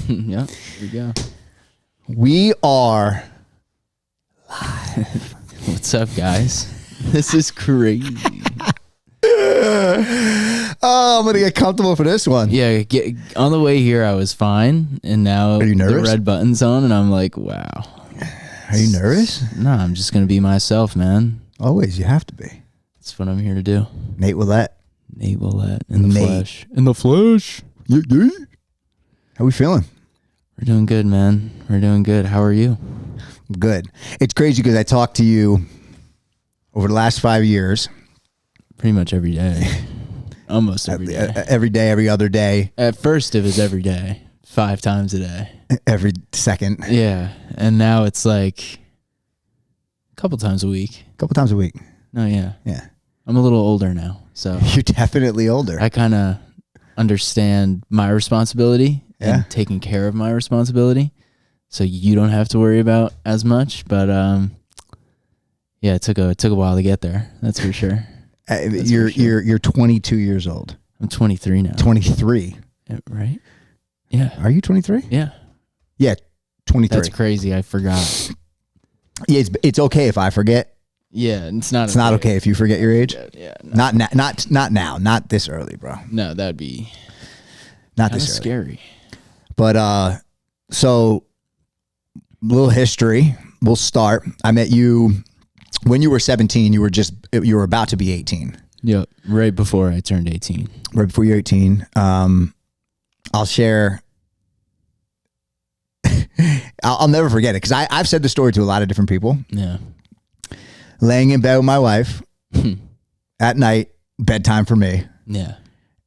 Yeah, here we go. We are live. What's up, guys? This is crazy. Oh, I'm gonna get comfortable for this one. Yeah, on the way here, I was fine, and now Are you nervous? the red button's on, and I'm like, wow. Are you nervous? No, I'm just gonna be myself, man. Always, you have to be. That's what I'm here to do. Nate Ouellette. Nate Ouellette in the Nate. flesh. In the flesh. Yeah. How we feeling? We're doing good, man. We're doing good. How are you? Good. It's crazy because I talked to you over the last 5 years. Pretty much every day. Almost every day. Every day, every other day. At first, it was every day. 5 times a day. Every second. Yeah. And now it's like a couple times a week. A couple times a week. No, yeah. Yeah. I'm a little older now, so You're definitely older. I kind of understand my responsibility and taking care of my responsibility, so you don't have to worry about as much. But yeah, it took a while to get there. That's for sure. You're 22 years old. I'm 23 now. 23. Right? Yeah. Are you 23? Yeah. Yeah, 23. That's crazy. I forgot. Yeah, it's okay if I forget. Yeah, it's not. It's not okay if you forget your age. Yeah. No. Not now. Not this early, bro. No, that'd be Not kind of this early. scary. But so little history. We'll start. I met you when you were 17. You were about to be 18. Yep. Right before I turned 18. Right before you're 18. I'll share. I'll never forget it because I've said the story to a lot of different people. Yeah. Laying in bed with my wife at night, bedtime for me, Yeah.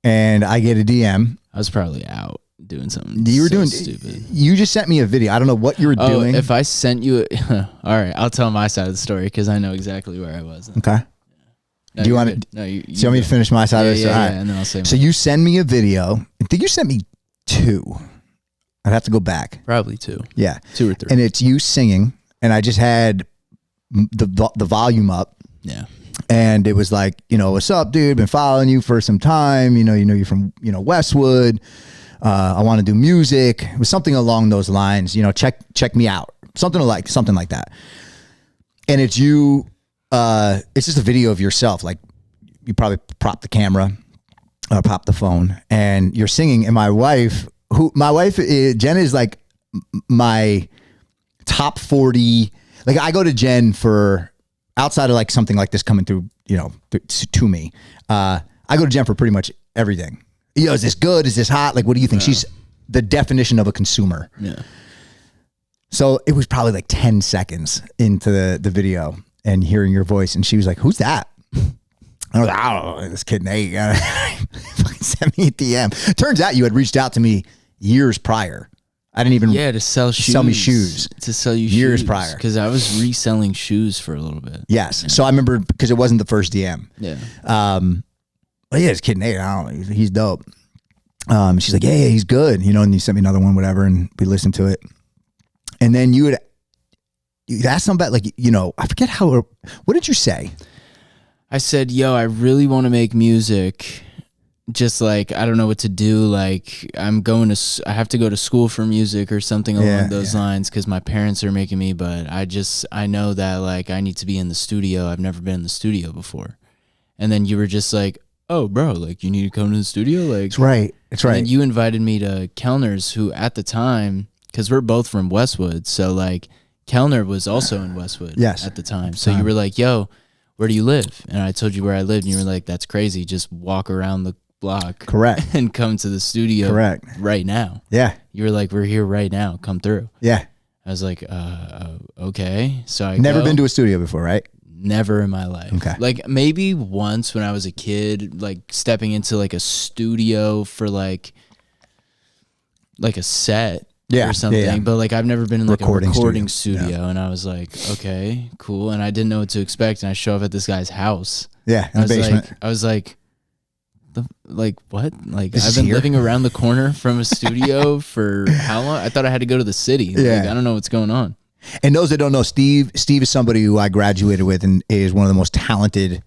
and I get a DM. I was probably out doing something. You were so doing stupid. You just sent me a video. I don't know what you were doing. If I sent you, all right, I'll tell my side of the story because I know exactly where I was. Okay. No, Do you you're want good. to? No, you Do you want me to finish my side of the story? All right. and then I'll say. So you send me a video. I think you sent me 2. I'd have to go back. Probably 2. Yeah. 2 or 3. And it's you singing, and I just had the volume up. Yeah. And it was like, what's up, dude? Been following you for some time. You're from, Westwood. I want to do music. It was something along those lines. Check me out. Something like that. And it's you. It's just a video of yourself. Like you probably prop the camera, prop the phone, and you're singing. And my wife, Jen, is like my top 40. Like I go to Jen for. Outside of like something like this coming through, to me, I go to Jen for pretty much everything. Is this good? Is this hot? Like, what do you think? She's the definition of a consumer. Yeah. So it was probably like 10 seconds into the video and hearing your voice. And she was like, who's that? I was like, I don't know. This kid Nate fucking sent me a DM. Turns out you had reached out to me years prior. I didn't even to sell shoes. Sell me shoes. To sell you years shoes, prior. because I was reselling shoes for a little bit. Yes. Yeah. So I remember because it wasn't the first DM. Yeah. But yeah, this kid Nate, I don't know, he's dope. She's like, yeah, he's good. And you sent me another one, whatever, and we listened to it. And then you'd ask something about I forget what did you say? I said, yo, I really want to make music. Just like, I don't know what to do. Like I have to go to school for music or something along those lines because my parents are making me, but I know that like I need to be in the studio. I've never been in the studio before. And then you were just like, oh bro, like you need to come to the studio. Like It's right. And you invited me to Kellner's, who at the time, cause we're both from Westwood. So like Kellner was also in Westwood at the time. So you were like, yo, where do you live? And I told you where I lived and you were like, that's crazy. Just walk around the block. Correct. And come to the studio. Correct. Right now. Yeah. You were like, we're here right now. Come through. Yeah. I was like, okay. So I never been to a studio before, right? Never in my life. Okay. Like maybe once when I was a kid, like stepping into like a studio for like a set or something. Yeah. But like I've never been in like a recording studio. And I was like, okay, cool. And I didn't know what to expect. And I show up at this guy's house. Yeah. In the basement. I was like, what? Like I've been living around the corner from a studio for how long? I thought I had to go to the city. Like, I don't know what's going on. And those that don't know, Steve is somebody who I graduated with and is one of the most talented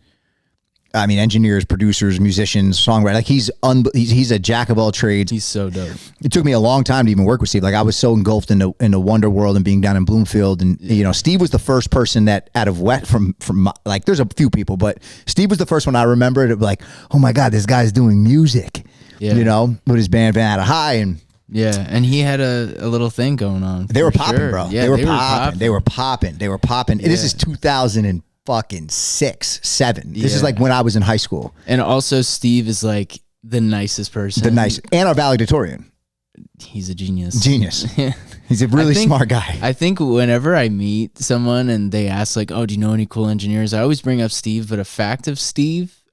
I mean, engineers, producers, musicians, songwriters. Like he's a jack of all trades. He's so dope. It took me a long time to even work with Steve. Like I was so engulfed in the Wonder World and being down in Bloomfield, and you know, Steve was the first person that out of from like there's a few people, but Steve was the first one I remembered. It was like, oh my God, this guy's doing music. Yeah. You know, with his band Van Atta High, and yeah, and he had a little thing going on. They were popping, sure. bro. Yeah, they were popping. They were popping. They were popping. Yeah. This is 2006, 7. This is like when I was in high school. And also, Steve is like the nicest person. And our valedictorian. He's a genius. He's a really smart guy. I think whenever I meet someone and they ask like, "Oh, do you know any cool engineers?" I always bring up Steve. But a fact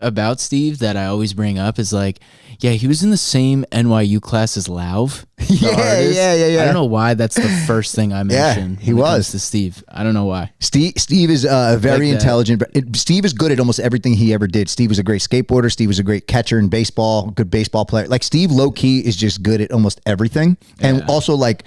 about Steve that I always bring up is like, yeah, he was in the same NYU class as Lauv. Yeah. I don't know why that's the first thing I mentioned. Yeah, he was to Steve. I don't know why. Steve is very intelligent. Steve is good at almost everything he ever did. Steve was a great skateboarder. Steve was a great catcher in baseball, good baseball player. Like Steve, low key, is just good at almost everything, and also like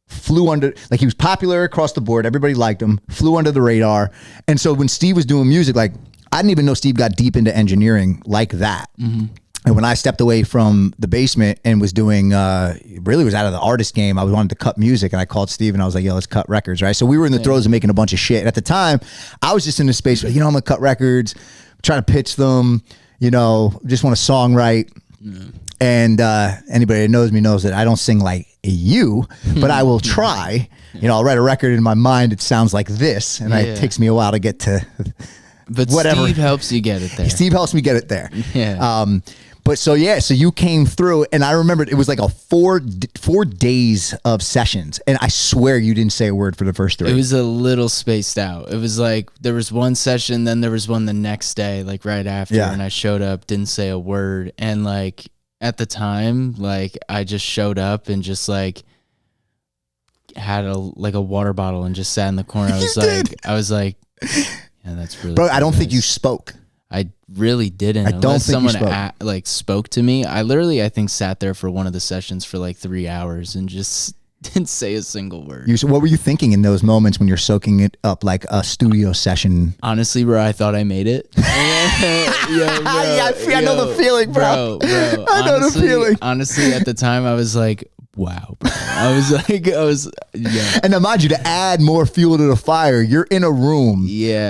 flew under, like he was popular across the board. Everybody liked him. Flew under the radar, and so when Steve was doing music, like I didn't even know Steve got deep into engineering like that. Mm-hmm. And when I stepped away from the basement and was doing, really was out of the artist game, I wanted to cut music, and I called Steve and I was like, yo, let's cut records, right? So we were in the throes of making a bunch of shit. And at the time, I was just in the space where, you know, I'm gonna cut records, trying to pitch them, you know, just want to songwrite. Mm-hmm. And anybody that knows me knows that I don't sing like you, but I will try. You know, I'll write a record in my mind, it sounds like this, and it takes me a while to get to... But whatever. Steve helps you get it there. Steve helps me get it there. Yeah. But so you came through, and I remember it was like a 4 days of sessions, and I swear you didn't say a word for the first 3. It was a little spaced out. It was like there was one session, then there was one the next day, like right after, and I showed up, didn't say a word, and like at the time, like I just showed up and just like had a water bottle and just sat in the corner. I was like. Yeah, that's really. Bro, I don't think you spoke. I really didn't. I don't think someone you spoke. Spoke to me. I think sat there for one of the sessions for like 3 hours and just didn't say a single word. What were you thinking in those moments when you're soaking it up like a studio session? Honestly, bro, I thought I made it. I know the feeling, bro. I know the feeling. Honestly, at the time, I was like, wow, bro. And now, mind you, to add more fuel to the fire, you're in a room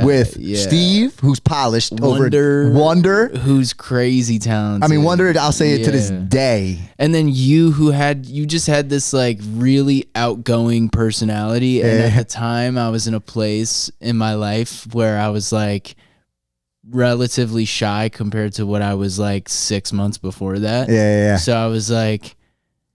with Steve, who's polished, Wonder, who's crazy talented. I mean, Wonder, I'll say it to this day. And then you just had this like really outgoing personality. And at the time, I was in a place in my life where I was like relatively shy compared to what I was like 6 months before that. Yeah. So I was like,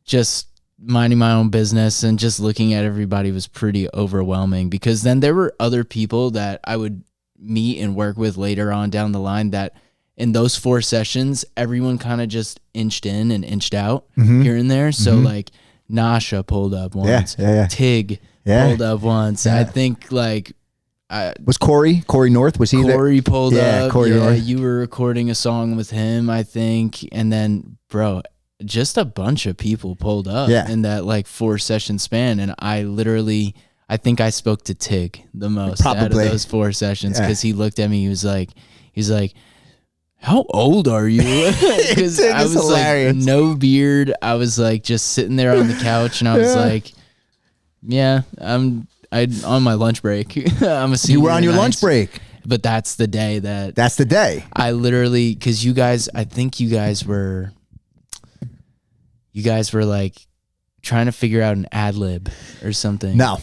just minding my own business and just looking at everybody was pretty overwhelming, because then there were other people that I would meet and work with later on down the line that in those 4 sessions, everyone kind of just inched in and inched out here and there. So like Nasha pulled up once, Tig pulled up once. I think like was Corey North, was he there? Corey pulled up. Corey North. You were recording a song with him, I think. And then, bro, just a bunch of people pulled up in that like 4 session span. And I think I spoke to Tig the most out of those 4 sessions, because he looked at me, he's like, how old are you? Because I was hilarious. Like no beard. I was like just sitting there on the couch, and I was like, I'm on my lunch break. I'm a senior. You were on your lunch break. But that's the day I literally, because I think you guys were like trying to figure out an ad lib or something. No.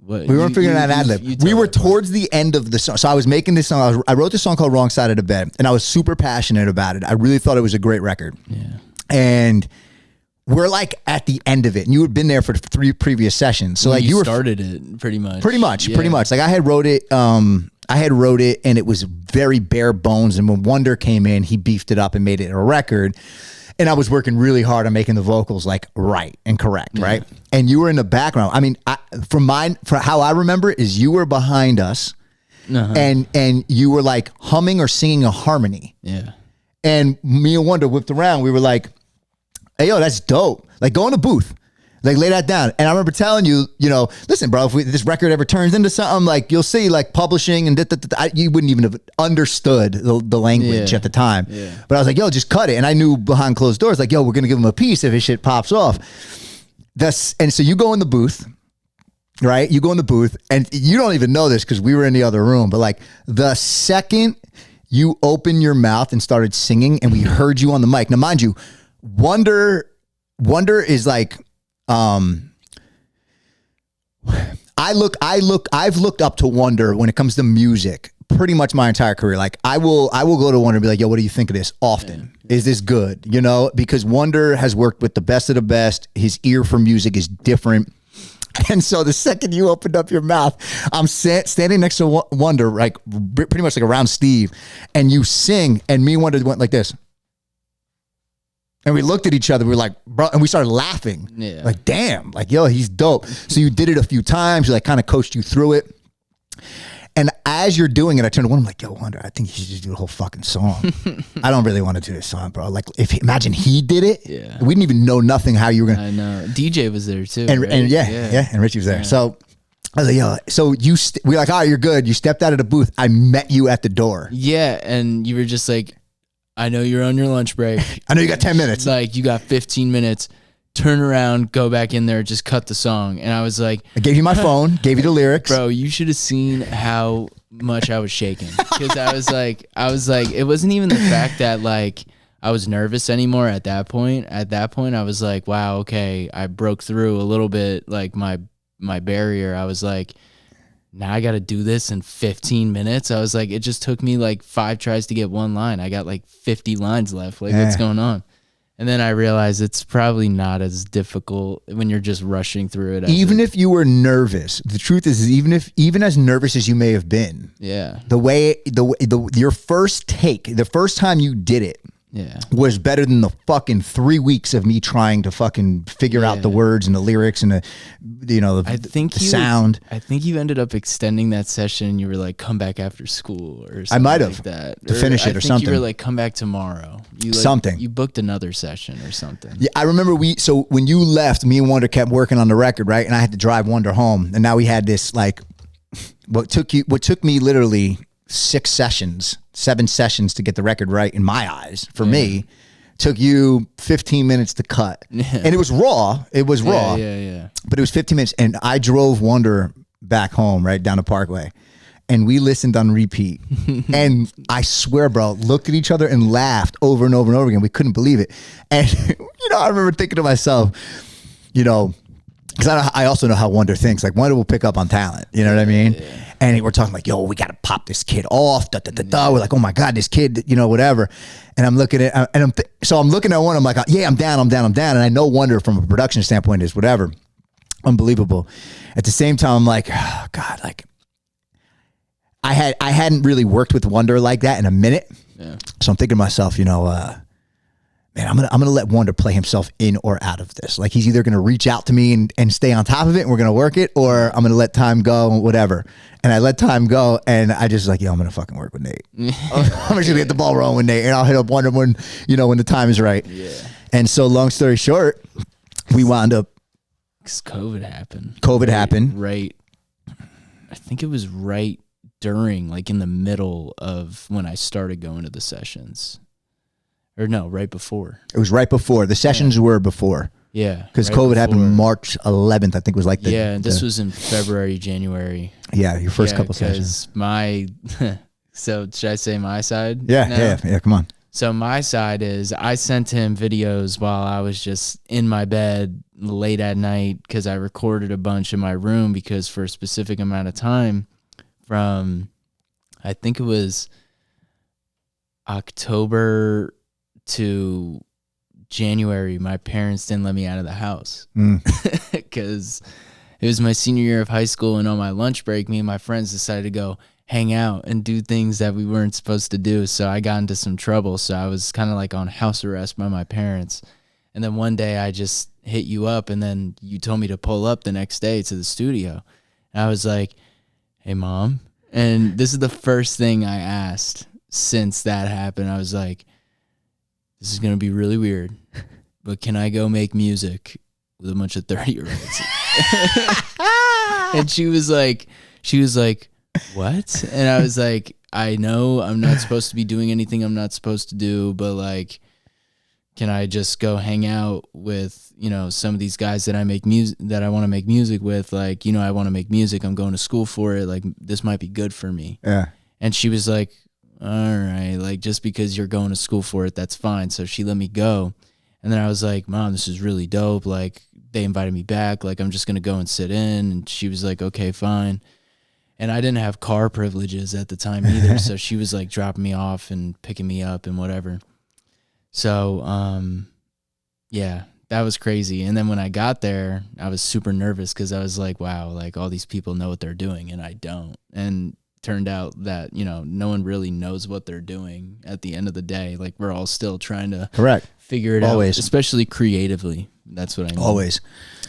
We weren't figuring out an ad lib. We were towards the end of the song. So I was making this song. I wrote this song called Wrong Side of the Bed, and I was super passionate about it. I really thought it was a great record. Yeah. And we're like at the end of it, and you had been there for 3 previous sessions. So like you started it pretty much. Pretty much. Like I had wrote it, and it was very bare bones. And when Wonder came in, he beefed it up and made it a record. And I was working really hard on making the vocals like right and correct, right? And you were in the background. I mean, for how I remember it is you were behind us, and you were like humming or singing a harmony. Yeah. And me and Wonder whipped around. We were like, hey, yo, that's dope. Like, go in the booth. Like, lay that down. And I remember telling you, listen, bro, if this record ever turns into something, like, you'll see, like, publishing and you wouldn't even have understood the language at the time. Yeah. But I was like, yo, just cut it. And I knew behind closed doors, like, yo, we're going to give him a piece if his shit pops off. And so you go in the booth, right? You go in the booth, and you don't even know this because we were in the other room, but, like, the second you opened your mouth and started singing and we heard you on the mic. Now, mind you, Wonder is like, I've looked up to Wonder when it comes to music pretty much my entire career. Like, I will go to Wonder and be like, yo, what do you think of this? Often. Yeah. Is this good? Because Wonder has worked with the best of the best. His ear for music is different. And so the second you opened up your mouth, I'm standing next to Wonder, like pretty much like around Steve, and you sing, and me and Wonder went like this. And we looked at each other. We were like, bro, and we started laughing. Yeah. Like, damn, like, yo, he's dope. So you did it a few times. You like kind of coached you through it. And as you're doing it, I turned to one. I'm like, yo, Wonder, I think you should just do the whole fucking song. I don't really want to do this song, bro. Like, imagine he did it. Yeah. We didn't even know nothing how you were gonna. I know. DJ was there too. And, right? and and Richie was there. Yeah. So I was like, yo, so we're like, all right, you're good. You stepped out of the booth. I met you at the door. Yeah, and you were just like, I know you're on your lunch break. I know you got 10 minutes. Like, you got 15 minutes. Turn around, go back in there, just cut the song. And I was like, I gave you my phone, gave you the lyrics. Bro, you should have seen how much I was shaking. Because I was like, it wasn't even the fact that, like, I was nervous anymore at that point. At that point, I was like, wow, okay, I broke through a little bit, like, my barrier. I was like, now I got to do this in 15 minutes. I was like, it just took me like 5 tries to get one line. I got like 50 lines left. Like, what's going on? And then I realized it's probably not as difficult when you're just rushing through it. Even if you were nervous, the truth is, even as nervous as you may have been, your first take, the first time you did it, was better than the fucking 3 weeks of me trying to fucking figure out the words and the lyrics and the sound. I think you ended up extending that session. And you were like, come back after school or something. I might have like that to finish it or something. You were like, come back tomorrow. You booked another session or something. Yeah, I remember so when you left, me and Wonder kept working on the record, right? And I had to drive Wonder home, and now we had this like what took me literally 7 sessions to get the record right in my eyes. For me, took you 15 minutes to cut. And it was raw. But it was 15 minutes, and I drove Wonder back home, right down the Parkway, and we listened on repeat. And I swear, bro, looked at each other and laughed over and over and over again. We couldn't believe it. And I remember thinking to myself, because I also know how Wonder thinks. Like, Wonder will pick up on talent. You know what I mean? Yeah. And we're talking like, yo, we got to pop this kid off. We're like, oh my God, this kid, whatever. And I'm looking at, so I'm looking at one. I'm like, yeah, I'm down. And I know Wonder from a production standpoint is whatever, unbelievable. At the same time, I'm like, oh God, like I hadn't really worked with Wonder like that in a minute. Yeah. So I'm thinking to myself, man, I'm gonna let Wonder play himself in or out of this. Like, he's either gonna reach out to me and stay on top of it, and we're gonna work it, or I'm gonna let time go and whatever. And I let time go, and I just like, yo, I'm gonna fucking work with Nate. I'm just gonna get the ball rolling with Nate, and I'll hit up Wonder when the time is right. Yeah. And so, long story short, we wound up. Because COVID happened. Right. I think it was right during, like, in the middle of when I started going to the sessions. Or no, right before. It was right before. The sessions were before. Yeah. Because right COVID happened March 11th, I think was like the... Yeah, and this was in February, January. Yeah, your first couple sessions. So should I say my side? Yeah, come on. So my side is I sent him videos while I was just in my bed late at night, because I recorded a bunch in my room, because for a specific amount of time from, I think it was October to January, my parents didn't let me out of the house because it was my senior year of high school, and on my lunch break, me and my friends decided to go hang out and do things that we weren't supposed to do. So I got into some trouble. So I was kind of like on house arrest by my parents. And then one day I just hit you up, and then you told me to pull up the next day to the studio. And I was like, hey, Mom. And this is the first thing I asked since that happened. I was like, this is going to be really weird, but can I go make music with a bunch of 30-year-olds. And she was like, what? And I was like, I know I'm not supposed to be doing anything I'm not supposed to do, but like, can I just go hang out with, you know, some of these guys that I make music, that I want to make music with? Like, you know, I want to make music. I'm going to school for it. Like, this might be good for me. Yeah. And she was like, all right, like, just because you're going to school for it, that's fine. So she let me go. And then I was like, Mom, this is really dope. Like, they invited me back. Like, I'm just going to go and sit in. And she was like, okay, fine. And I didn't have car privileges at the time either. So she was like dropping me off and picking me up and whatever. So, yeah, that was crazy. And then when I got there, I was super nervous because I was like, wow, like all these people know what they're doing and I don't. And turned out that, you know, no one really knows what they're doing at the end of the day. Like, we're all still trying to figure it out, especially creatively. That's what I mean. Always.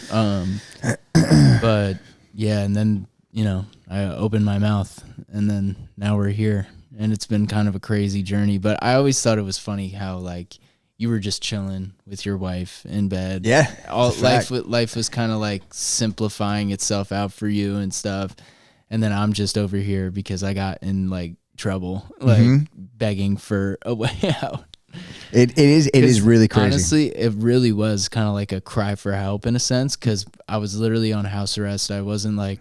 But yeah, and then, you know, I opened my mouth and then now we're here. And it's been kind of a crazy journey, but I always thought it was funny how like you were just chilling with your wife in bed. Yeah. All life was kind of like simplifying itself out for you and stuff. And then I'm just over here because I got in like trouble, like begging for a way out. It is really crazy. Honestly, it really was kind of like a cry for help in a sense, because I was literally on house arrest. I wasn't like,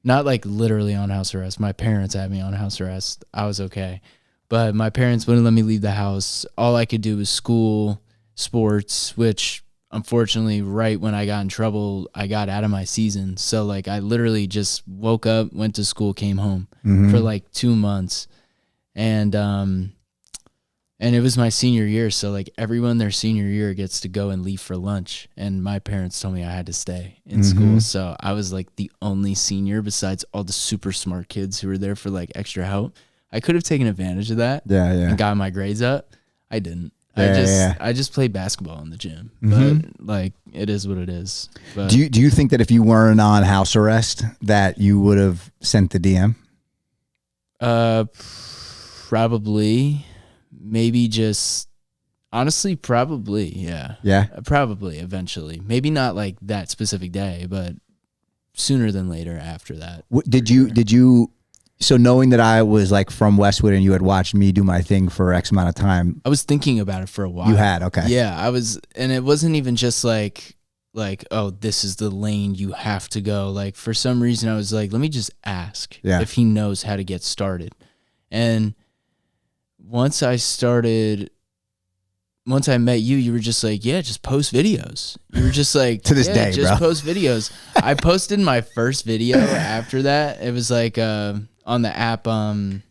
not like literally on house arrest. My parents had me on house arrest. I was okay. But my parents wouldn't let me leave the house. All I could do was school, sports, which unfortunately right when I got in trouble, I got out of my season. So like I literally just woke up, went to school, came home for like 2 months. And it was my senior year, so like everyone their senior year gets to go and leave for lunch. And my parents told me I had to stay in school. So I was like the only senior besides all the super smart kids who were there for like extra help. I could have taken advantage of that and got my grades up. I didn't. I just played basketball in the gym. But like it is what it is. But do you think that if you weren't on house arrest that you would have sent the DM? Probably. Maybe just honestly, probably, yeah. Yeah. Probably eventually. Maybe not like that specific day, but sooner than later after that. Did you, so knowing that I was like from Westwood and you had watched me do my thing for X amount of time. I was thinking about it for a while. You had, okay. Yeah, I was, and it wasn't even just like, oh, this is the lane you have to go. Like for some reason I was like, let me just ask if he knows how to get started. And once I met you, you were just like, yeah, just post videos. You were just like, to this day, just bro. post videos. I posted my first video after that. It was like on the app Voicey.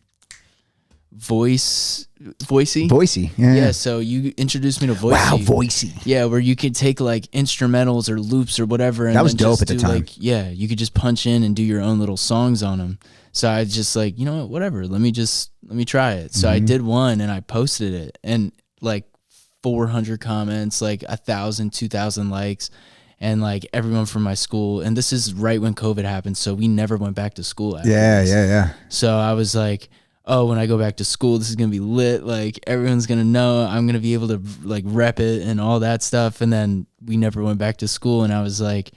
Voicey, yeah. So you introduced me to Voicey. Wow, Voicey. Yeah, where you could take like instrumentals or loops or whatever. And that was then dope at the time. Like, yeah, you could just punch in and do your own little songs on them. So I just like, you know what, whatever. Let me try it. So I did one and I posted it and like 400 comments, like 1,000, 2,000 likes, and like everyone from my school. And this is right when COVID happened. So we never went back to school after this. Yeah. So I was like, oh, when I go back to school, this is going to be lit. Like everyone's going to know, I'm going to be able to like rep it and all that stuff. And then we never went back to school. And I was like,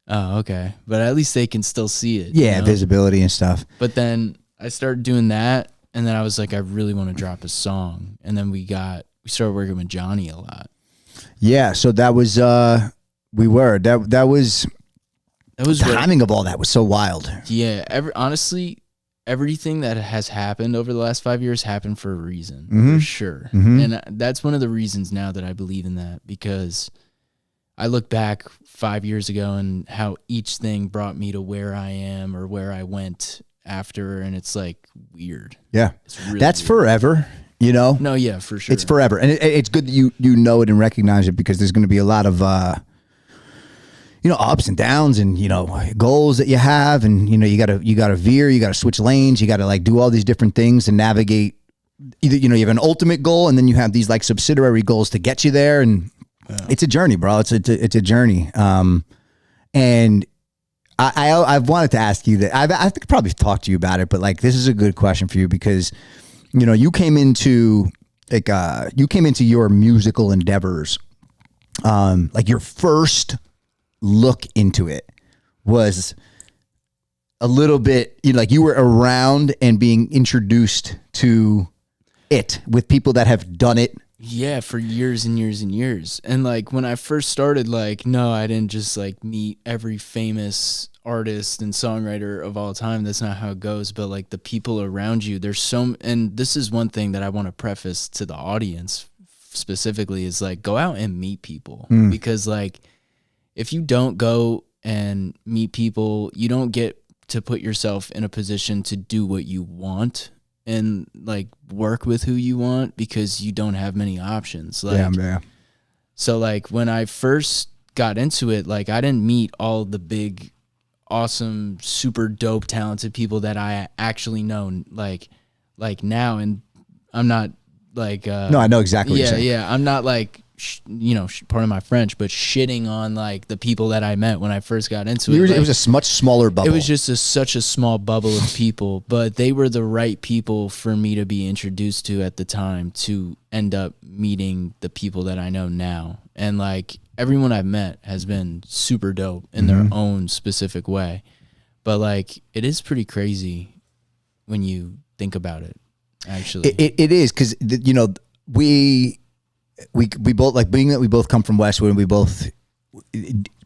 oh, okay. But at least they can still see it. Yeah, you know? Visibility and stuff. But then I started doing that. And then I was like, I really want to drop a song. And then we started working with Johnny a lot. Yeah. So that was, that was the timing of all that was so wild. Yeah. Honestly, everything that has happened over the last 5 years happened for a reason, for sure. And that's one of the reasons now that I believe in that, because I look back 5 years ago and how each thing brought me to where I am or where I went after, and it's like weird. Yeah. It's really that's weird. Forever, you know? No, yeah, for sure. It's forever. And it's good that you know it and recognize it, because there's going to be a lot of, ups and downs and, goals that you have. And, you gotta veer, you gotta switch lanes, you gotta like do all these different things and navigate. Either, you have an ultimate goal and then you have these like subsidiary goals to get you there. And it's a journey, bro. It's a journey. And I've wanted to ask you that. I think probably talked to you about it, but like, this is a good question for you because, you came into your musical endeavors, like your first look into it was a little bit, you know, like you were around and being introduced to it with people that have done it. Yeah, for years and years and years. And like when I first started, like, no, I didn't just like meet every famous artist and songwriter of all time. That's not how it goes. But like the people around you, there's so, and this is one thing that I want to preface to the audience specifically is like, go out and meet people. Because like, if you don't go and meet people, you don't get to put yourself in a position to do what you want and like work with who you want because you don't have many options. Like, Yeah. So like when I first got into it, like I didn't meet all the big, awesome, super dope, talented people that I actually know like now. And I'm not like, No, I know exactly what you're saying. Yeah. I'm not like, pardon my French, but shitting on like the people that I met when I first got into it. It was a much smaller bubble. It was just such a small bubble of people, but they were the right people for me to be introduced to at the time to end up meeting the people that I know now. And like everyone I've met has been super dope in their own specific way. But like it is pretty crazy when you think about it, actually. It is because, you know, we both, like being that we both come from Westwood and we both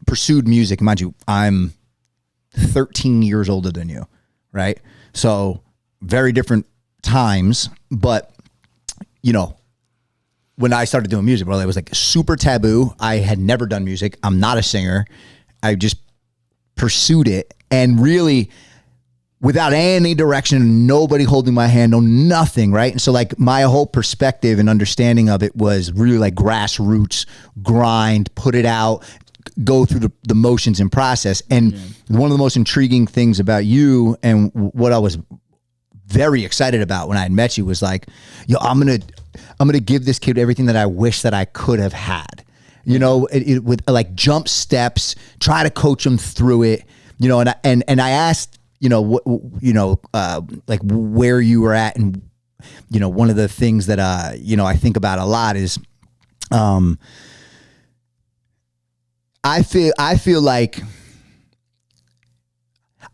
pursued music. Mind you, I'm 13 years older than you, right? So very different times, but you know, when I started doing music, bro, it was like super taboo. I had never done music. I'm not a singer. I just pursued it and really without any direction, nobody holding my hand, no nothing, right? And so like my whole perspective and understanding of it was really like grassroots, grind, put it out, go through the motions and process. And one of the most intriguing things about you and what I was very excited about when I had met you was like, yo, I'm gonna give this kid everything that I wish that I could have had. You know, it with like jump steps, try to coach him through it. You know, and I asked, you know, like where you were at. And, you know, one of the things that, you know, I think about a lot is, I feel like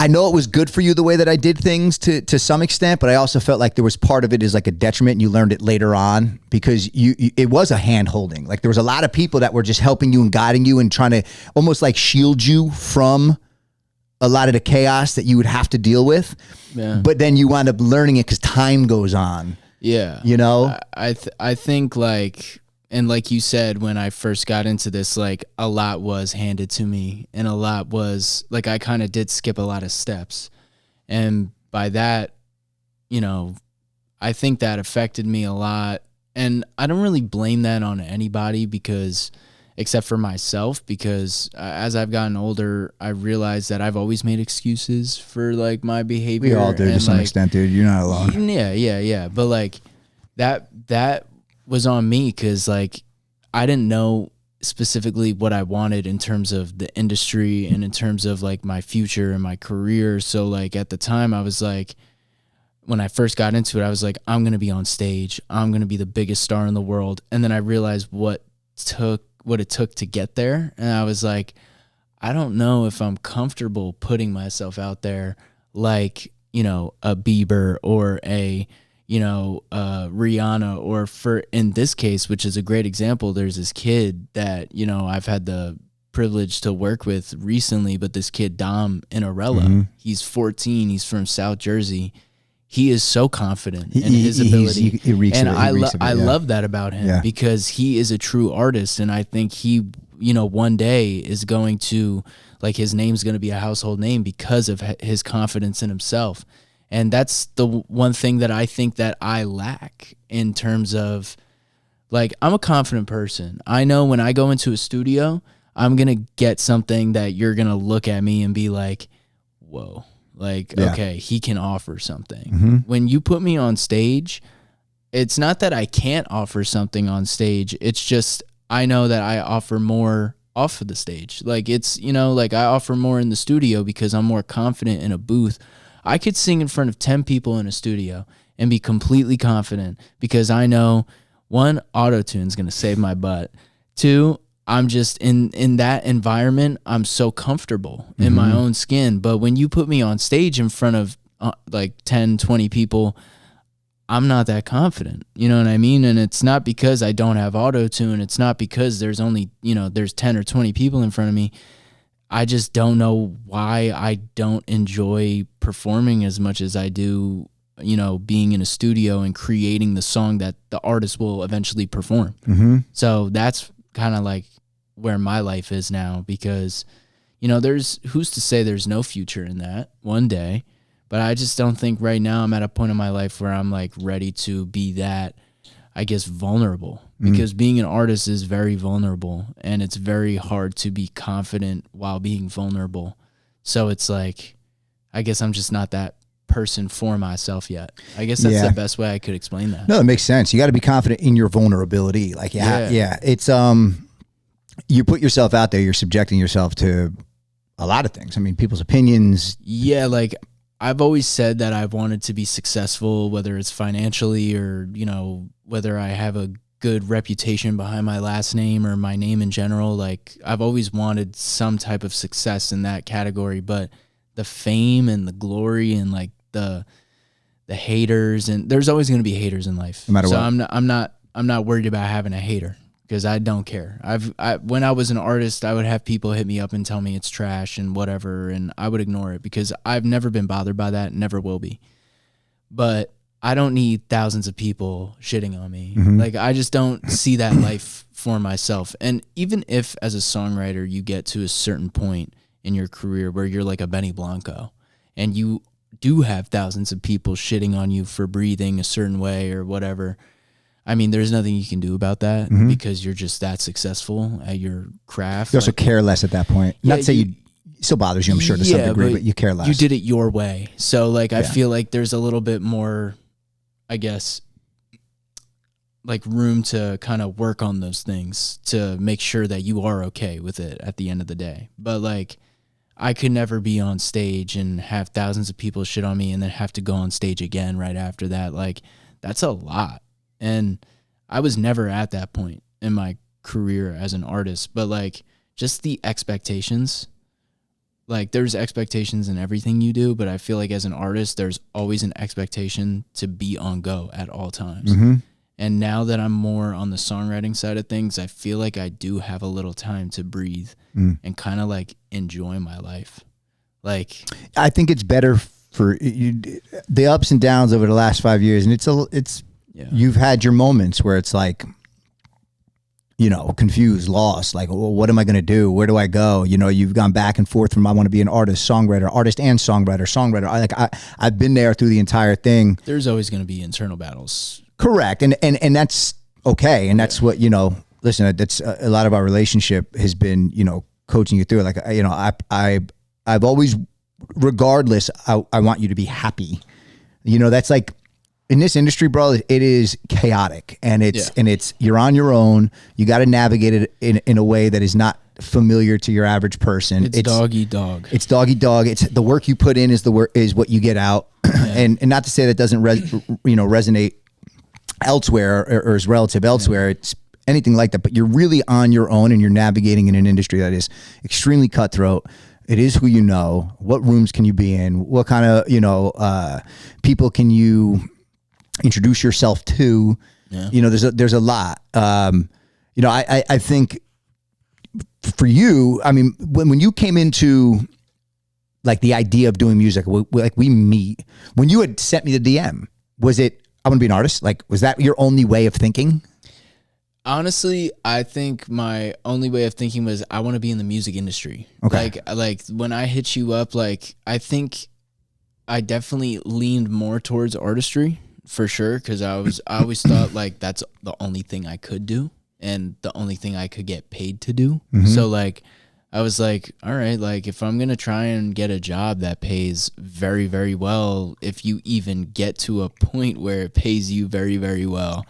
I know it was good for you the way that I did things to some extent, but I also felt like there was part of it is like a detriment and you learned it later on because it was a hand holding. Like there was a lot of people that were just helping you and guiding you and trying to almost like shield you from a lot of the chaos that you would have to deal with, but then you wind up learning it because time goes on. Yeah. You know? I think like, and like you said, when I first got into this, like a lot was handed to me and a lot was like, I kind of did skip a lot of steps. And by that, you know, I think that affected me a lot. And I don't really blame that on anybody because except for myself, because as I've gotten older, I realized that I've always made excuses for like my behavior. We all do to some extent, dude. You're not alone. Yeah. But like that was on me because like I didn't know specifically what I wanted in terms of the industry and in terms of like my future and my career. So like at the time I was like, when I first got into it, I was like, I'm going to be on stage. I'm going to be the biggest star in the world. And then I realized what it took to get there. And I was like, I don't know if I'm comfortable putting myself out there like, you know, a Bieber or a, you know, Rihanna, or for, in this case, which is a great example, there's this kid that, you know, I've had the privilege to work with recently, but this kid, Dom Inarella, he's 14. He's from South Jersey. He is so confident in his ability. I love that about him because he is a true artist. And I think he, you know, one day is going to, like, his name's going to be a household name because of his confidence in himself. And that's the one thing that I think that I lack in terms of, like, I'm a confident person. I know when I go into a studio, I'm going to get something that you're going to look at me and be like, whoa. Like, okay, he can offer something. When you put me on stage, it's not that I can't offer something on stage. It's just I know that I offer more off of the stage. Like, it's, you know, like I offer more in the studio because I'm more confident in a booth. I could sing in front of 10 people in a studio and be completely confident because I know, one, auto-tune's going to save my butt. Two, I'm just in that environment, I'm so comfortable in my own skin. But when you put me on stage in front of like 10, 20 people, I'm not that confident. You know what I mean? And it's not because I don't have auto-tune. It's not because there's only, there's 10 or 20 people in front of me. I just don't know why I don't enjoy performing as much as I do, being in a studio and creating the song that the artist will eventually perform. So that's kind of like where my life is now, because, there's who's to say there's no future in that one day, but I just don't think right now I'm at a point in my life where I'm like ready to be that, I guess, vulnerable, because being an artist is very vulnerable, and it's very hard to be confident while being vulnerable. So it's like, I guess I'm just not that person for myself yet. I guess that's the best way I could explain that. No, it makes sense. You got to be confident in your vulnerability. Like, it's, you put yourself out there, you're subjecting yourself to a lot of things. I mean, people's opinions. Yeah. Like, I've always said that I wanted to be successful, whether it's financially or, whether I have a good reputation behind my last name or my name in general. Like, I've always wanted some type of success in that category, but the fame and the glory and like the haters, and there's always going to be haters in life. No matter what. I'm not worried about having a hater, because I don't care. When I was an artist, I would have people hit me up and tell me it's trash and whatever, and I would ignore it because I've never been bothered by that, never will be. But I don't need thousands of people shitting on me. Like, I just don't see that life for myself. And even if as a songwriter you get to a certain point in your career where you're like a Benny Blanco and you do have thousands of people shitting on you for breathing a certain way or whatever, I mean, there's nothing you can do about that because you're just that successful at your craft. You also care less at that point. Not to say you still bothers you, I'm sure, to some degree, but you care less. You did it your way. So, like, I feel like there's a little bit more, I guess, like, room to kind of work on those things to make sure that you are okay with it at the end of the day. But, like, I could never be on stage and have thousands of people shit on me and then have to go on stage again right after that. Like, that's a lot. And I was never at that point in my career as an artist, but like, just the expectations, like, there's expectations in everything you do, but I feel like as an artist, there's always an expectation to be on go at all times. And now that I'm more on the songwriting side of things, I feel like I do have a little time to breathe and kind of like enjoy my life. Like, I think it's better for you, the ups and downs over the last 5 years. And you've had your moments where it's like, confused, lost, like, well, what am I going to do? Where do I go? You've gone back and forth from, I want to be an artist, songwriter, artist and songwriter. I've been there through the entire thing. There's always going to be internal battles. Correct. And that's okay. And that's what, listen, that's a lot of our relationship has been, coaching you through. Like, I've always, regardless, I want you to be happy. That's like, in this industry, bro, it is chaotic, and it's you're on your own. You got to navigate it in a way that is not familiar to your average person. It's dog eat dog. It's dog eat dog. It's the work you put in is what you get out, and not to say that doesn't resonate elsewhere or is relative elsewhere. It's anything like that, but you're really on your own, and you're navigating in an industry that is extremely cutthroat. It is who you know. What rooms can you be in? What kind of people can you introduce yourself to? There's a lot. I think for you, I mean, when you came into like the idea of doing music, we meet, when you had sent me the DM, was it, I want to be an artist? Like, was that your only way of thinking? Honestly, I think my only way of thinking was I want to be in the music industry. Okay. Like when I hit you up, like, I think I definitely leaned more towards artistry for sure, because I always thought like that's the only thing I could do and the only thing I could get paid to do. So like, I was like, all right, like, if I'm going to try and get a job that pays very, very well, if you even get to a point where it pays you very, very well,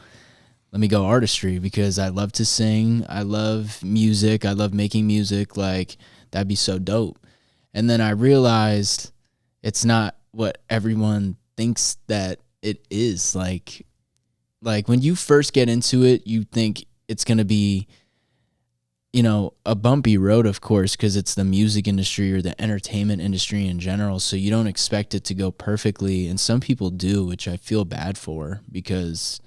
let me go artistry, because I love to sing. I love music. I love making music. Like, that'd be so dope. And then I realized it's not what everyone thinks that it is. Like when you first get into it, you think it's going to be you know, a bumpy road, of course, because it's the music industry or the entertainment industry in general. So you don't expect it to go perfectly. And some people do, which I feel bad for, because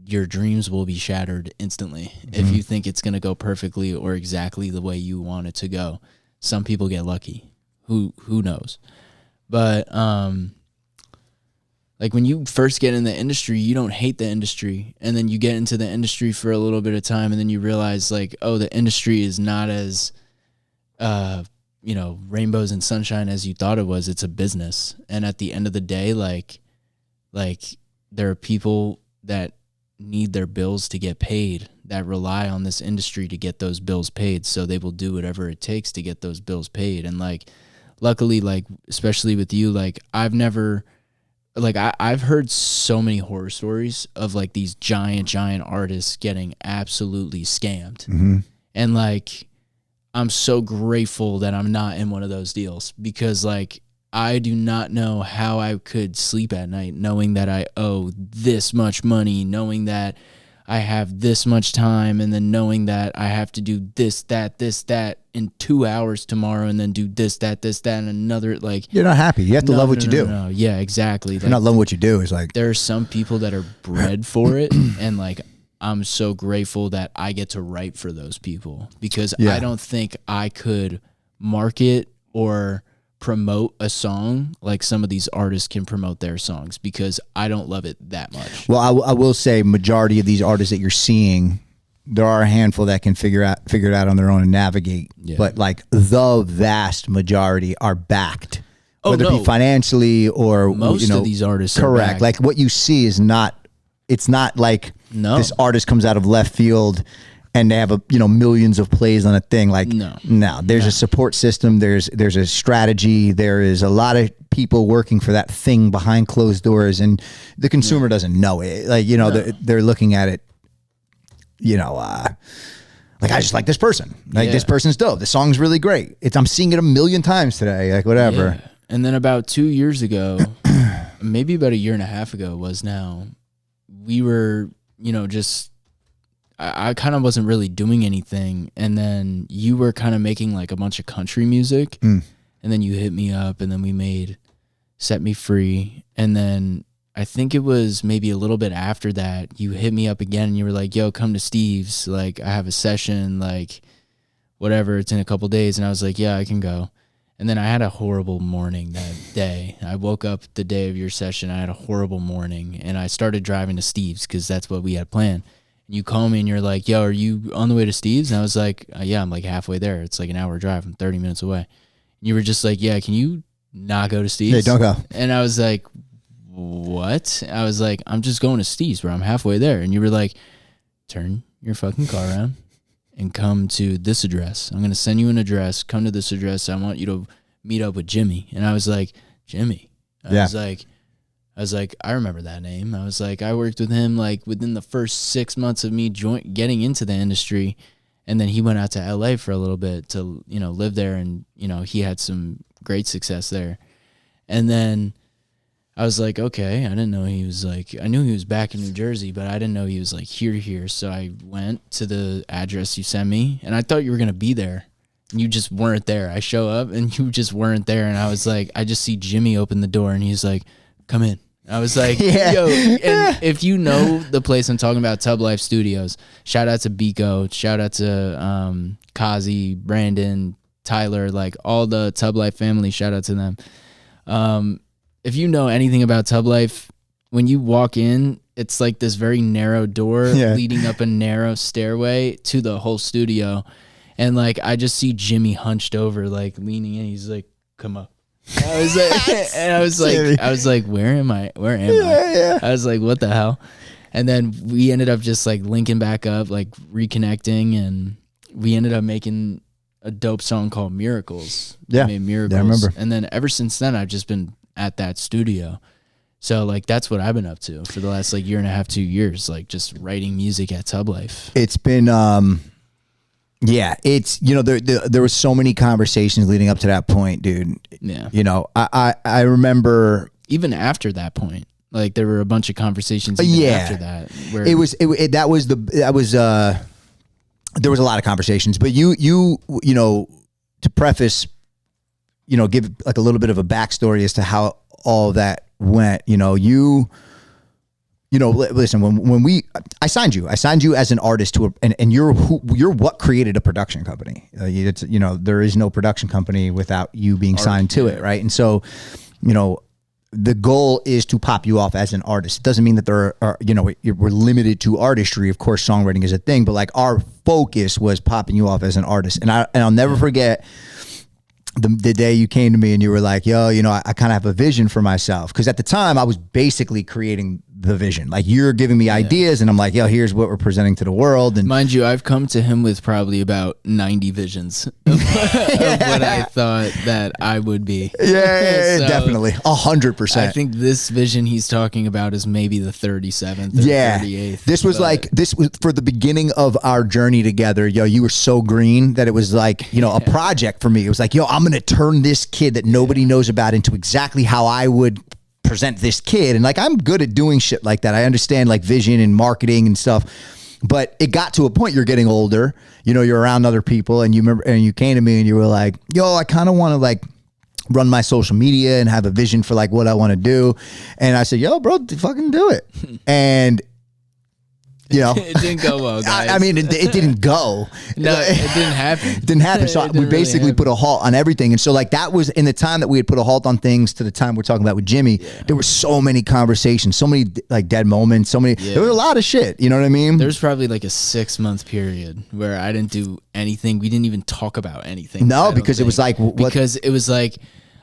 your dreams will be shattered instantly if you think it's going to go perfectly or exactly the way you want it to go. Some people get lucky. Who knows? But like when you first get in the industry, you don't hate the industry, and then you get into the industry for a little bit of time, and then you realize like, oh, the industry is not as you know, rainbows and sunshine as you thought it was. It's a business. And at the end of the day, like there are people that need their bills to get paid, that rely on this industry to get those bills paid. So they will do whatever it takes to get those bills paid. And like, luckily, like, especially with you, like I've heard so many horror stories of like these giant artists getting absolutely scammed. And like, I'm so grateful that I'm not in one of those deals, because like, I do not know how I could sleep at night knowing that I owe this much money, knowing that I have this much time, and then knowing that I have to do this, that in 2 hours tomorrow, and then do this, that, and another. Like, you're not happy. You have to love what you do. No. Yeah, exactly. If you're not loving what you do, it's like, there are some people that are bred for it, and like, I'm so grateful that I get to write for those people, because I don't think I could market or promote a song like some of these artists can promote their songs, because I don't love it that much. Well, I will say majority of these artists that you're seeing, there are a handful that can figure it out on their own and navigate. But like the vast majority are backed, whether it be financially or most of these artists correct. Are backed. Like what you see is it's not like this artist comes out of left field and they have millions of plays on a thing. Like no, there's a support system. There's a strategy. There is a lot of people working for that thing behind closed doors, and the consumer doesn't know it. Like they're looking at it. Like, I just like this person. Like this person's dope. The song's really great. I'm seeing it a million times today. Like whatever. Yeah. And then about 2 years ago, maybe about a year and a half ago, we were just. I kind of wasn't really doing anything, and then you were kind of making like a bunch of country music, and then you hit me up, and then we made Set Me Free, and then I think it was maybe a little bit after that, you hit me up again, and you were like, yo, come to Steve's, like, I have a session, like, whatever, it's in a couple days, and I was like, yeah, I can go. And then I had a horrible morning that day. I woke up the day of your session, I had a horrible morning, and I started driving to Steve's, because that's what we had planned. You call me and you're like, yo, are you on the way to Steve's? And I was like, yeah, I'm like halfway there. It's like an hour drive. I'm 30 minutes away. And you were just like, yeah, can you not go to Steve's? Yeah, don't go. And I was like, what? I was like, I'm just going to Steve's, bro. I'm halfway there. And you were like, turn your fucking car around and come to this address. I'm going to send you an address. Come to this address. I want you to meet up with Jimmy. And I was like, Jimmy? I was like, I remember that name. I was like, I worked with him like within the first 6 months of me getting into the industry. And then he went out to LA for a little bit to, live there. And, he had some great success there. And then I was like, okay, I didn't know he was like, I knew he was back in New Jersey, but I didn't know he was like here. So I went to the address you sent me, and I thought you were going to be there. And you just weren't there. I show up and you just weren't there. And I was like, I just see Jimmy open the door and he's like, come in. I was like, yo, and if you know the place I'm talking about, Tub Life Studios, shout out to Biko, shout out to Kazi, Brandon, Tyler, like all the Tub Life family, shout out to them. If you know anything about Tub Life, when you walk in, it's like this very narrow door leading up a narrow stairway to the whole studio. And like, I just see Jimmy hunched over, like leaning in. He's like, come up. I was like, and I was like, where am I? I was like, what the hell? And then we ended up just like linking back up, like reconnecting, and we ended up making a dope song called Miracles. Yeah. We made Miracles. Yeah, I remember. And then ever since then, I've just been at that studio. So like, that's what I've been up to for the last like year and a half, 2 years, like just writing music at Tub Life. It's been, yeah, it's, there was so many conversations leading up to that point, dude. Yeah. I remember even after that point, like there were a bunch of conversations even after that. Where that was there was a lot of conversations, but you know, to preface, you know, give like a little bit of a backstory as to how all that went. You know, listen, when I signed you as an artist and you're what created a production company. It's, you know, there is no production company without you being signed to it, right? And so, you know, the goal is to pop you off as an artist. It doesn't mean that there are, you know, we're limited to artistry. Of course, songwriting is a thing, but like our focus was popping you off as an artist. And I'll never forget the day you came to me and you were like, yo, you know, I kind of have a vision for myself. Cause at the time I was basically creating the vision. Like you're giving me ideas and I'm like, yo, here's what we're presenting to the world. And mind you, I've come to him with probably about 90 visions of what I thought that I would be. Yeah, so definitely. 100%. I think this vision he's talking about is maybe the 37th or 38th. This was for the beginning of our journey together. Yo, you were so green that it was like, you know, a project for me. It was like, yo, I'm going to turn this kid that nobody knows about into exactly how I would present this kid. And like, I'm good at doing shit like that. I understand like vision and marketing and stuff, but it got to a point, you're getting older, you know, you're around other people and you remember, and you came to me and you were like, yo, I kind of want to like run my social media and have a vision for like what I want to do. And I said, yo, bro, fucking do it. And you know, it didn't go well, guys. I mean, it didn't go. No, it didn't happen. It didn't happen. So we basically put a halt on everything. And so like that was in the time that we had put a halt on things to the time we're talking about with Jimmy. Yeah. There were so many conversations, so many like dead moments, so many. Yeah. There was a lot of shit. You know what I mean? There's probably like a 6-month period where I didn't do anything. We didn't even talk about anything. No, because it was like because it was like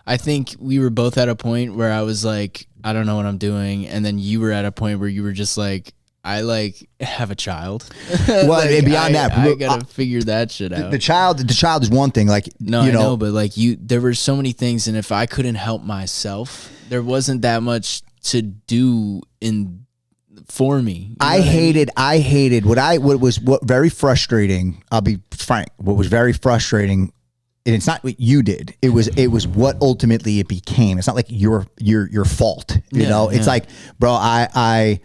I think we were both at a point where I was like, I don't know what I'm doing, and then you were at a point where you were just like, I like have a child. Well, like, and beyond that, I gotta figure that shit out. The child is one thing. Like, no, I know, but like there were so many things, and if I couldn't help myself, there wasn't that much to do for me. You know I hated what very frustrating. I'll be frank. What was very frustrating. And it's not what you did. It was what ultimately it became. It's not like your fault. You know, it's like, bro, I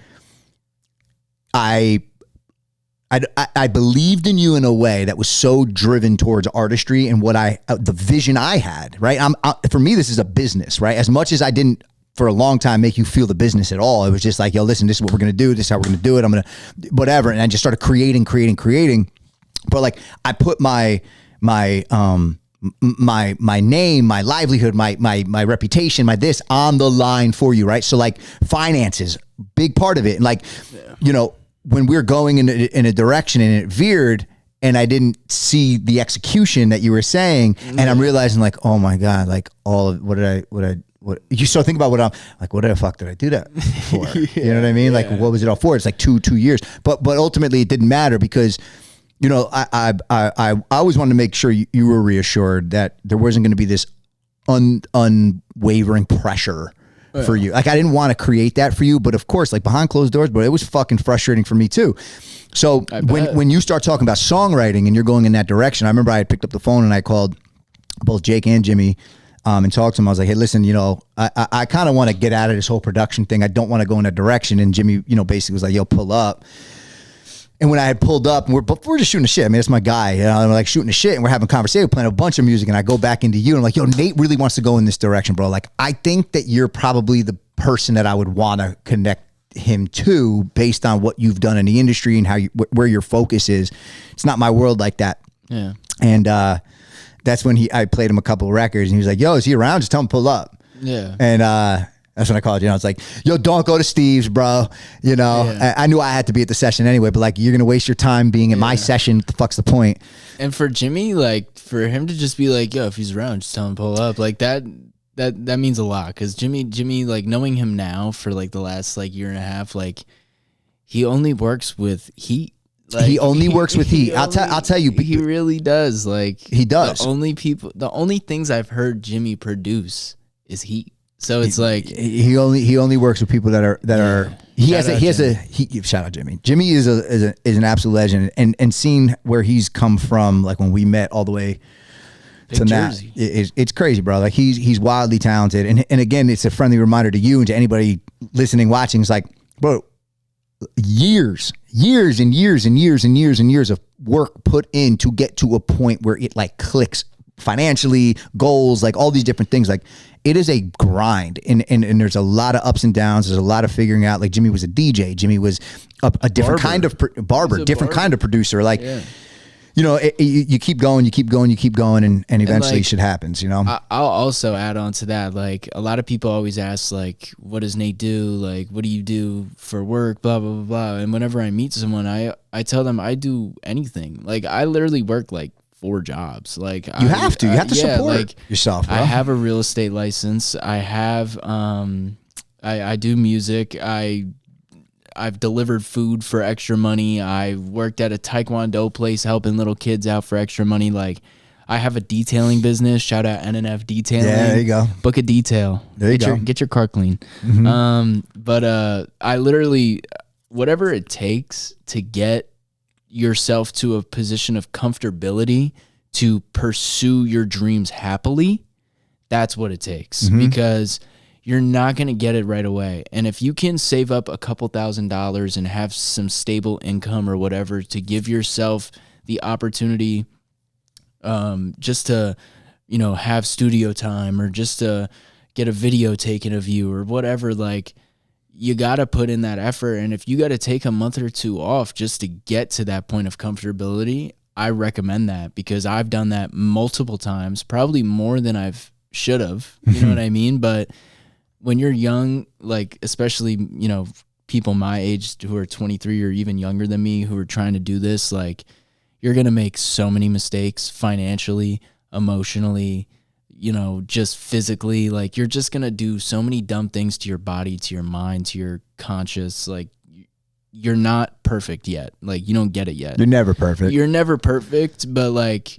believed in you in a way that was so driven towards artistry and what the vision I had, right? For me, this is a business, right? As much as I didn't for a long time make you feel the business at all. It was just like, yo, listen, this is what we're going to do. This is how we're going to do it. I'm going to, whatever. And I just started creating. But like, I put my name, my livelihood, my reputation, my this on the line for you, right? So like finances, big part of it. And like, you know, when we're going in a direction and it veered and I didn't see the execution that you were saying, and I'm realizing like, oh my God, like all of what you start thinking about what the fuck did I do that for? You know what I mean? Like, what was it all for? It's like two years, but ultimately it didn't matter because, you know, I always wanted to make sure you were reassured that there wasn't going to be this unwavering pressure for you. Like, I didn't want to create that for you, but of course, like behind closed doors, but it was fucking frustrating for me too. So when you start talking about songwriting and you're going in that direction, I remember I had picked up the phone and I called both Jake and Jimmy and talked to them. I was like, hey, listen, you know, I kind of want to get out of this whole production thing. I don't want to go in that direction. And Jimmy, you know, basically was like, yo, pull up. And when I had pulled up, and we're just shooting the shit. I mean, it's my guy. You know, I'm like shooting the shit, and we're having a conversation, playing a bunch of music, and I go back into you, and I'm like, yo, Nate really wants to go in this direction, bro. Like, I think that you're probably the person that I would want to connect him to based on what you've done in the industry and how where your focus is. It's not my world like that. Yeah. And that's when I played him a couple of records, and he was like, yo, is he around? Just tell him to pull up. Yeah. And that's when I called you. I was like, yo, don't go to Steve's, bro. You know, I knew I had to be at the session anyway, but like, you're going to waste your time being in my session. What the fuck's the point? And for Jimmy, like, for him to just be like, yo, if he's around, just tell him to pull up. Like, that means a lot. Because Jimmy, like, knowing him now for like the last like year and a half, like, he only works with heat. Like, he only works with heat. I'll tell you. He really does. Like, he does. The only things I've heard Jimmy produce is heat. So it's like he only works with people that are shout out Jimmy. Jimmy is an absolute legend, and seeing where he's come from, like when we met all the way to now, it's crazy, bro. Like he's wildly talented, and again, it's a friendly reminder to you and to anybody listening, watching. It's like, bro, years and years of work put in to get to a point where it like clicks financially, goals, like all these different things. Like it is a grind, and there's a lot of ups and downs. There's a lot of figuring out. Like Jimmy was a DJ. Jimmy was a different kind of barber, different kind of producer. Like, you know, you keep going, and eventually like, shit happens, you know? I'll also add on to that. Like a lot of people always ask like, what does Nate do? Like, what do you do for work? Blah, blah, blah, blah. And whenever I meet someone, I tell them I do anything. Like I literally work like 4 jobs. Like you have to support like, yourself, bro. I have a real estate license. I have, I do music. I've delivered food for extra money. I worked at a Taekwondo place helping little kids out for extra money. Like I have a detailing business. Shout out NNF Detailing. Yeah, there you go. Book a detail. There you go. Get your car clean. But I literally, whatever it takes to get yourself to a position of comfortability to pursue your dreams happily, that's what it takes. Because you're not going to get it right away. And if you can save up a couple $1,000s and have some stable income or whatever to give yourself the opportunity just to, you know, have studio time or just to get a video taken of you or whatever, like you got to put in that effort. And if you got to take a month or 2 off just to get to that point of comfortability, I recommend that because I've done that multiple times, probably more than I've should have, you know what I mean? But when you're young, like especially, you know, people my age who are 23 or even younger than me who are trying to do this, like you're going to make so many mistakes financially, emotionally, you know, just physically. Like you're just going to do so many dumb things to your body, to your mind, to your conscious. Like you're not perfect yet. Like you don't get it yet. You're never perfect. You're never perfect, but like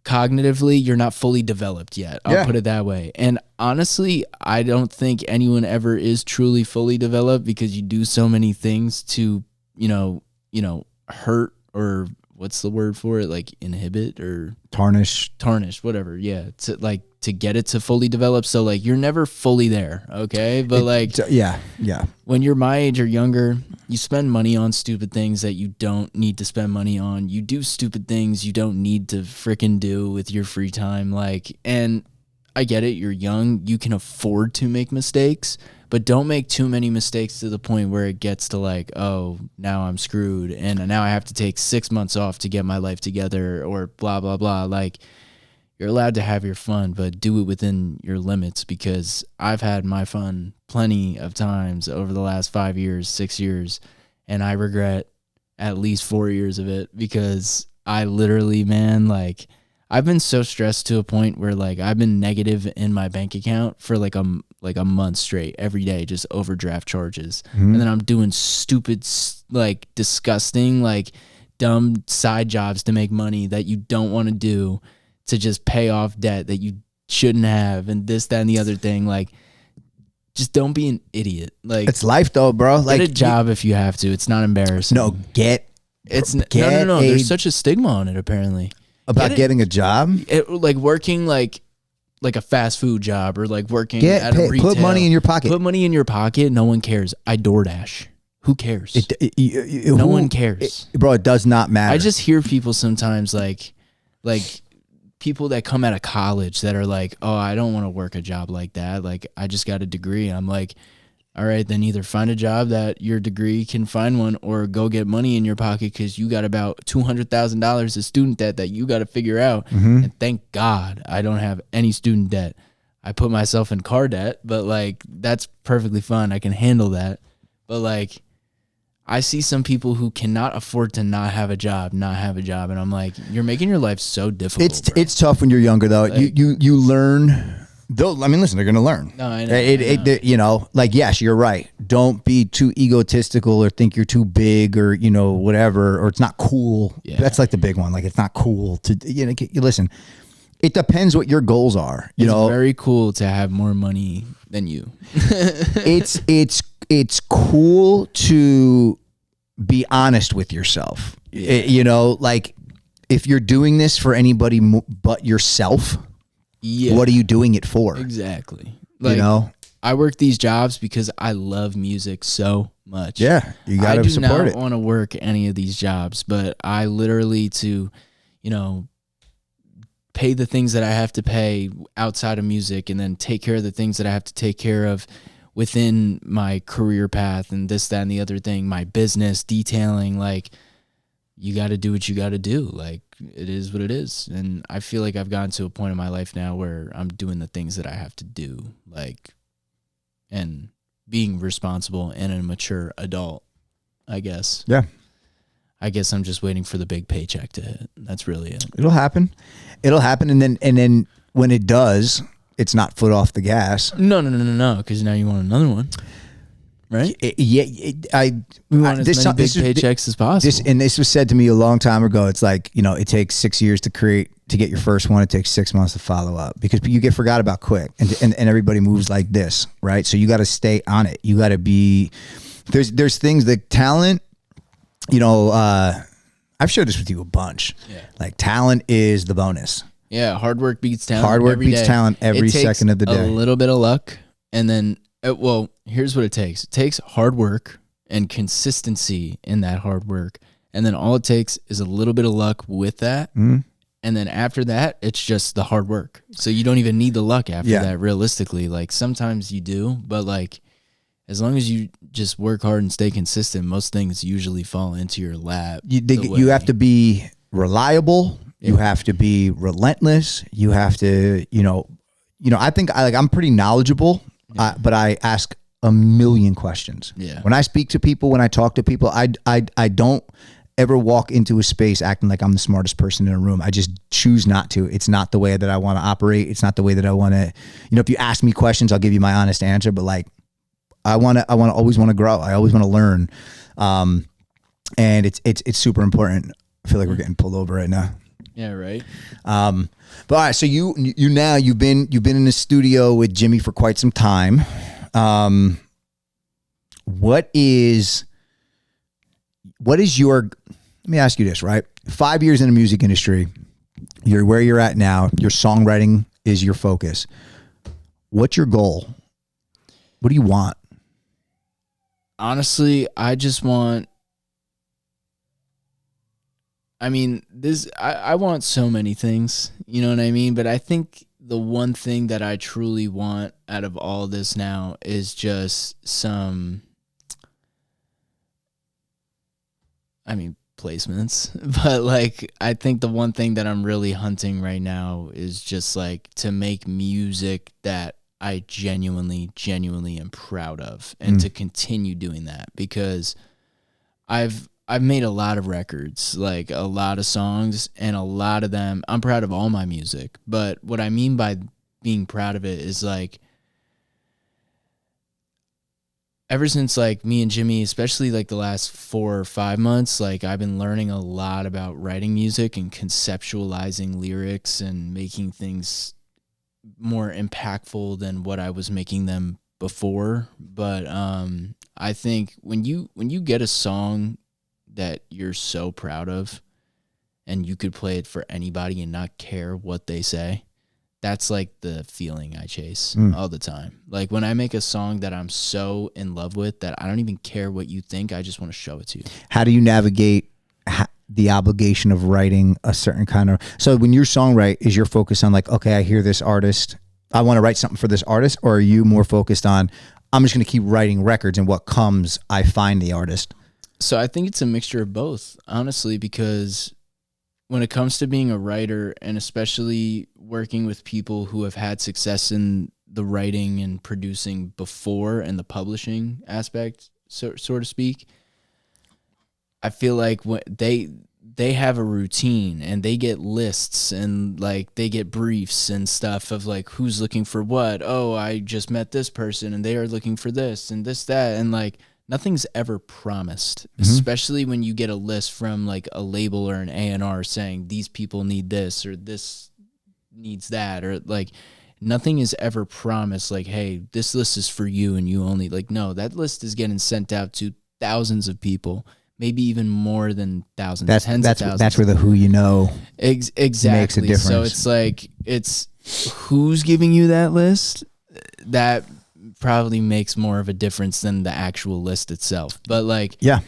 cognitively, you're not fully developed yet. I'll put it that way. And honestly, I don't think anyone ever is truly fully developed because you do so many things to, you know, hurt or what's the word for it? Like inhibit or tarnish, whatever. Yeah. To get it to fully develop. So like, you're never fully there. Okay. But like, yeah. When you're my age or younger, you spend money on stupid things that you don't need to spend money on. You do stupid things you don't need to freaking do with your free time. Like, and I get it. You're young. You can afford to make mistakes, but don't make too many mistakes to the point where it gets to like, oh, now I'm screwed. And now I have to take 6 months off to get my life together or blah, blah, blah. Like you're allowed to have your fun, but do it within your limits because I've had my fun plenty of times over the last 5 years, 6 years. And I regret at least 4 years of it because I literally, man, like I've been so stressed to a point where like I've been negative in my bank account for like a month straight every day, just overdraft charges. And then I'm doing stupid, like disgusting, like dumb side jobs to make money that you don't want to do to just pay off debt that you shouldn't have. And this, that, and the other thing. Like just don't be an idiot. Like it's life though, bro. Like get a job if you have to. It's not embarrassing. No, no. There's such a stigma on it apparently. About getting a job? Like working like a fast food job or like working at a retail. Put money in your pocket. Put money in your pocket. No one cares. I DoorDash. Who cares? No one cares. Bro, it does not matter. I just hear people sometimes like people that come out of college that are like, oh, I don't want to work a job like that. Like I just got a degree. I'm like, all right, then either find a job that your degree can find one or go get money in your pocket because you got about $200,000 of student debt that you got to figure out. And thank God I don't have any student debt. I put myself in car debt, but like that's perfectly fine. I can handle that. But like I see some people who cannot afford to not have a job. And I'm like, you're making your life so difficult. It's tough when you're younger though. Like, you learn. I mean, listen, they're going to learn. No, I know. You know, like, yes, you're right. Don't be too egotistical or think you're too big or, you know, whatever, or it's not cool. Yeah. That's like the big one. Like, it's not cool to, you know, listen, it depends what your goals are. You know, it's very cool to have more money than you. It's cool to be honest with yourself. Yeah. You know, like if you're doing this for anybody but yourself, what are you doing it for? Exactly. Like, you know, I work these jobs because I love music so much. Yeah, you got to support it. I do not want to work any of these jobs, but I literally to, you know, pay the things that I have to pay outside of music and then take care of the things that I have to take care of within my career path and this, that, and the other thing, my business, detailing, like, you got to do what you got to do. Like, it is what it is. And I feel like I've gotten to a point in my life now where I'm doing the things that I have to do, like, and being responsible and a mature adult, I guess. Yeah. I guess I'm just waiting for the big paycheck to hit. That's really it. It'll happen. And then when it does, it's not foot off the gas. No, because now you want another one. Right? We want as many big paychecks as possible. This was said to me a long time ago. It's like, you know, it takes 6 years to get your first one. It takes 6 months to follow up because you get forgot about quick and everybody moves like this, right? So you got to stay on it. You got to be, there's things that talent, you know, I've shared this with you a bunch. Yeah. Like, talent is the bonus. Yeah. Hard work beats talent. Hard work beats talent every second of the day. A little bit of luck. And then, well, here's what it takes. It takes hard work and consistency in that hard work. And then all it takes is a little bit of luck with that. Mm-hmm. And then after that, it's just the hard work. So you don't even need the luck after that, realistically. Like, sometimes you do, but like, as long as you just work hard and stay consistent, most things usually fall into your lap. You have to be reliable. Yeah. You have to be relentless. You have to, I think I'm pretty knowledgeable, but I ask a million questions. Yeah. When I speak to people, when I talk to people, I don't ever walk into a space acting like I'm the smartest person in a room. I just choose not to. It's not the way that I want to operate. It's not the way that I want to, if you ask me questions, I'll give you my honest answer, but like, I always want to grow. I always want to learn. And it's super important. I feel like we're getting pulled over right now. Yeah. Right. But all right. So you've been in the studio with Jimmy for quite some time. What is your, let me ask you this, right? 5 years in the music industry, you're where you're at now. Your songwriting is your focus. What's your goal? What do you want? Honestly, I just want, I want so many things, you know what I mean? But I think the one thing that I truly want out of all this now is just some, placements. But like, I think the one thing that I'm really hunting right now is just like to make music that I genuinely am proud of, and to continue doing that, because I've made a lot of records, like a lot of songs, and a lot of them, I'm proud of all my music. But what I mean by being proud of it is like, ever since like me and Jimmy, especially like the last 4 or 5 months, like I've been learning a lot about writing music and conceptualizing lyrics and making things more impactful than what I was making them before. But I think when you get a song that you're so proud of and you could play it for anybody and not care what they say, that's like the feeling I chase all the time. Like when I make a song that I'm so in love with that I don't even care what you think, I just want to show it to you. How do you navigate the obligation of writing a certain kind of, so when you songwrite, is your focus on like, okay, I hear this artist, I want to write something for this artist, or are you more focused on, I'm just going to keep writing records and what comes, I find the artist? So I think it's a mixture of both, honestly, because when it comes to being a writer, and especially working with people who have had success in the writing and producing before and the publishing aspect, so to speak, I feel like when they have a routine and they get lists and like they get briefs and stuff of like who's looking for what. Oh, I just met this person and they are looking for this and this, that, and like nothing's ever promised, especially when you get a list from like a label or an A&R saying these people need this or this needs that, or like nothing is ever promised like, hey, this list is for you and you only, like, no, that list is getting sent out to thousands of people, maybe even more than thousands, tens of thousands. That's where the who you know exactly makes a difference. So it's like, it's who's giving you that list that probably makes more of a difference than the actual list itself. But like, yeah,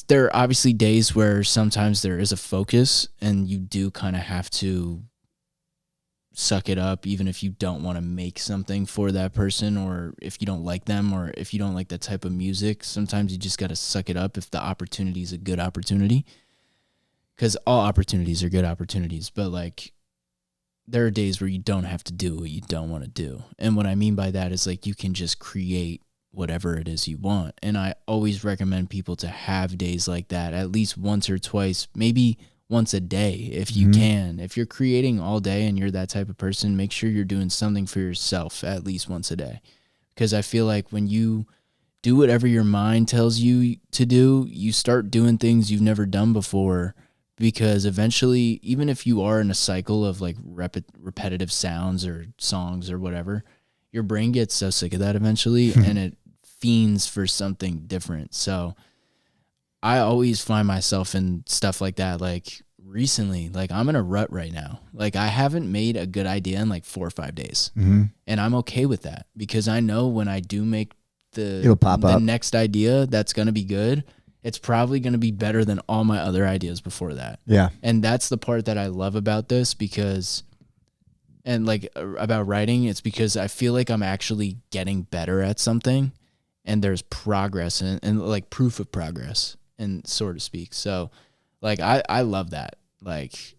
there are obviously days where sometimes there is a focus and you do kind of have to suck it up, even if you don't want to make something for that person, or if you don't like them, or if you don't like that type of music. Sometimes you just got to suck it up if the opportunity is a good opportunity, because all opportunities are good opportunities. But like, there are days where you don't have to do what you don't want to do. And what I mean by that is like, you can just create whatever it is you want. And I always recommend people to have days like that at least once or twice, maybe once a day if you can. If you're creating all day and you're that type of person, make sure you're doing something for yourself at least once a day. Because I feel like when you do whatever your mind tells you to do, you start doing things you've never done before. Because eventually, even if you are in a cycle of like repetitive sounds or songs or whatever, your brain gets so sick of that eventually and it fiends for something different. So I always find myself in stuff like that. Like recently, like I'm in a rut right now. Like I haven't made a good idea in like 4 or 5 days. And I'm okay with that, because I know when I do make it'll pop up. Next idea that's going to be good, it's probably going to be better than all my other ideas before that. Yeah. And that's the part that I love about this, because, and like about writing, it's because I feel like I'm actually getting better at something, and there's progress and like proof of progress, and so to speak. So like, I love that, like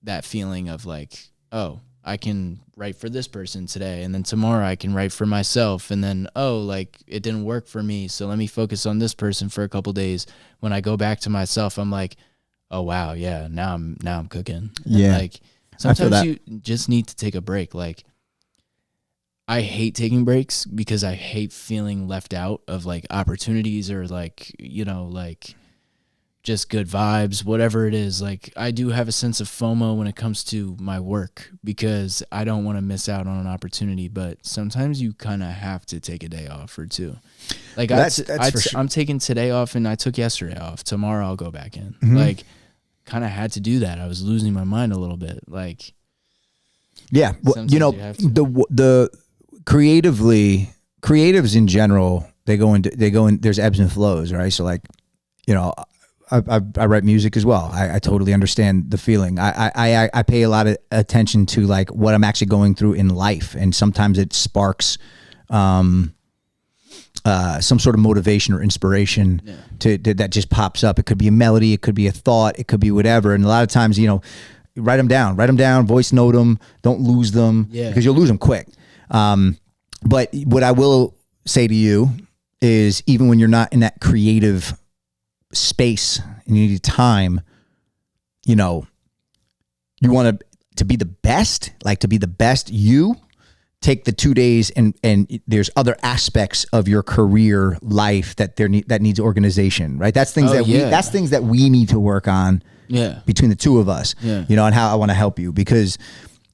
that feeling of like, oh, I can write for this person today, and then tomorrow I can write for myself, and then, oh, like it didn't work for me, so let me focus on this person for a couple days. When I go back to myself, I'm like, oh wow, yeah, now I'm cooking. Yeah. And like sometimes you just need to take a break. Like I hate taking breaks because I hate feeling left out of like opportunities, or like, you know, like just good vibes, whatever it is. Like I do have a sense of FOMO when it comes to my work, because I don't want to miss out on an opportunity, but sometimes you kind of have to take a day off or two. Like I'm taking today off, and I took yesterday off. Tomorrow I'll go back in. Like kind of had to do that. I was losing my mind a little bit. Like, yeah, well, you know, the creatives in general, they go in, there's ebbs and flows, right? So like, you know, I write music as well. I totally understand the feeling. I pay a lot of attention to like what I'm actually going through in life, and sometimes it sparks some sort of motivation or inspiration that just pops up. It could be a melody, it could be a thought, it could be whatever. And a lot of times, you know, write them down, voice note them, don't lose them, because you'll lose them quick. But what I will say to you is, even when you're not in that creative space and you need time, you know, you want to be the best, like to be the best you, take the 2 days, and there's other aspects of your career life that that needs organization, right? That's things that's things that we need to work on between the two of us, you know, and how I want to help you, because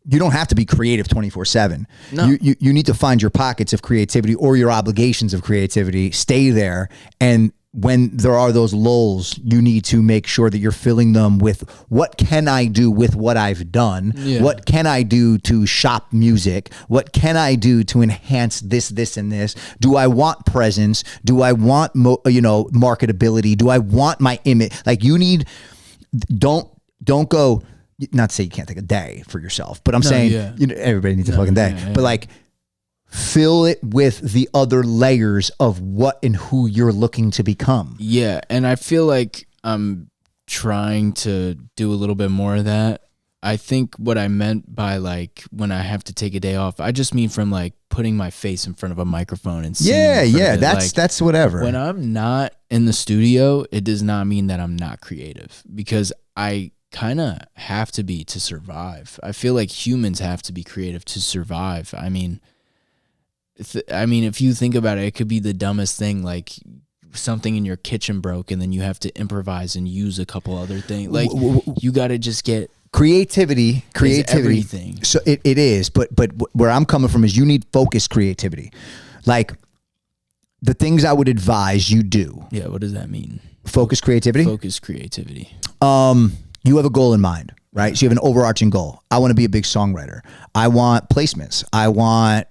you don't have to be creative 24/7. No. You need to find your pockets of creativity, or your obligations of creativity, stay there, and when there are those lulls, you need to make sure that you're filling them with, what can I do with what I've done? What can I do to shop music? What can I do to enhance this, and this? Do I want presence? Do I want, marketability? Do I want my image? Like, you need, don't go, not to say you can't take a day for yourself, but I'm saying, you know, everybody needs a fucking day, but like, fill it with the other layers of what and who you're looking to become. Yeah, and I feel like I'm trying to do a little bit more of that. I think what I meant by like, when I have to take a day off, I just mean from like putting my face in front of a microphone and singing. That's whatever. When I'm not in the studio, it does not mean that I'm not creative, because I kind of have to be to survive. I feel like humans have to be creative to survive. I mean, if you think about it, it could be the dumbest thing, like something in your kitchen broke, and then you have to improvise and use a couple other things. Like, you got to just get creativity. Everything. So it is, but where I'm coming from is, you need focused creativity. Like, the things I would advise you do. Yeah, what does that mean? Focused creativity? Focused creativity. You have a goal in mind, right? So you have an overarching goal. I want to be a big songwriter. I want placements. I want,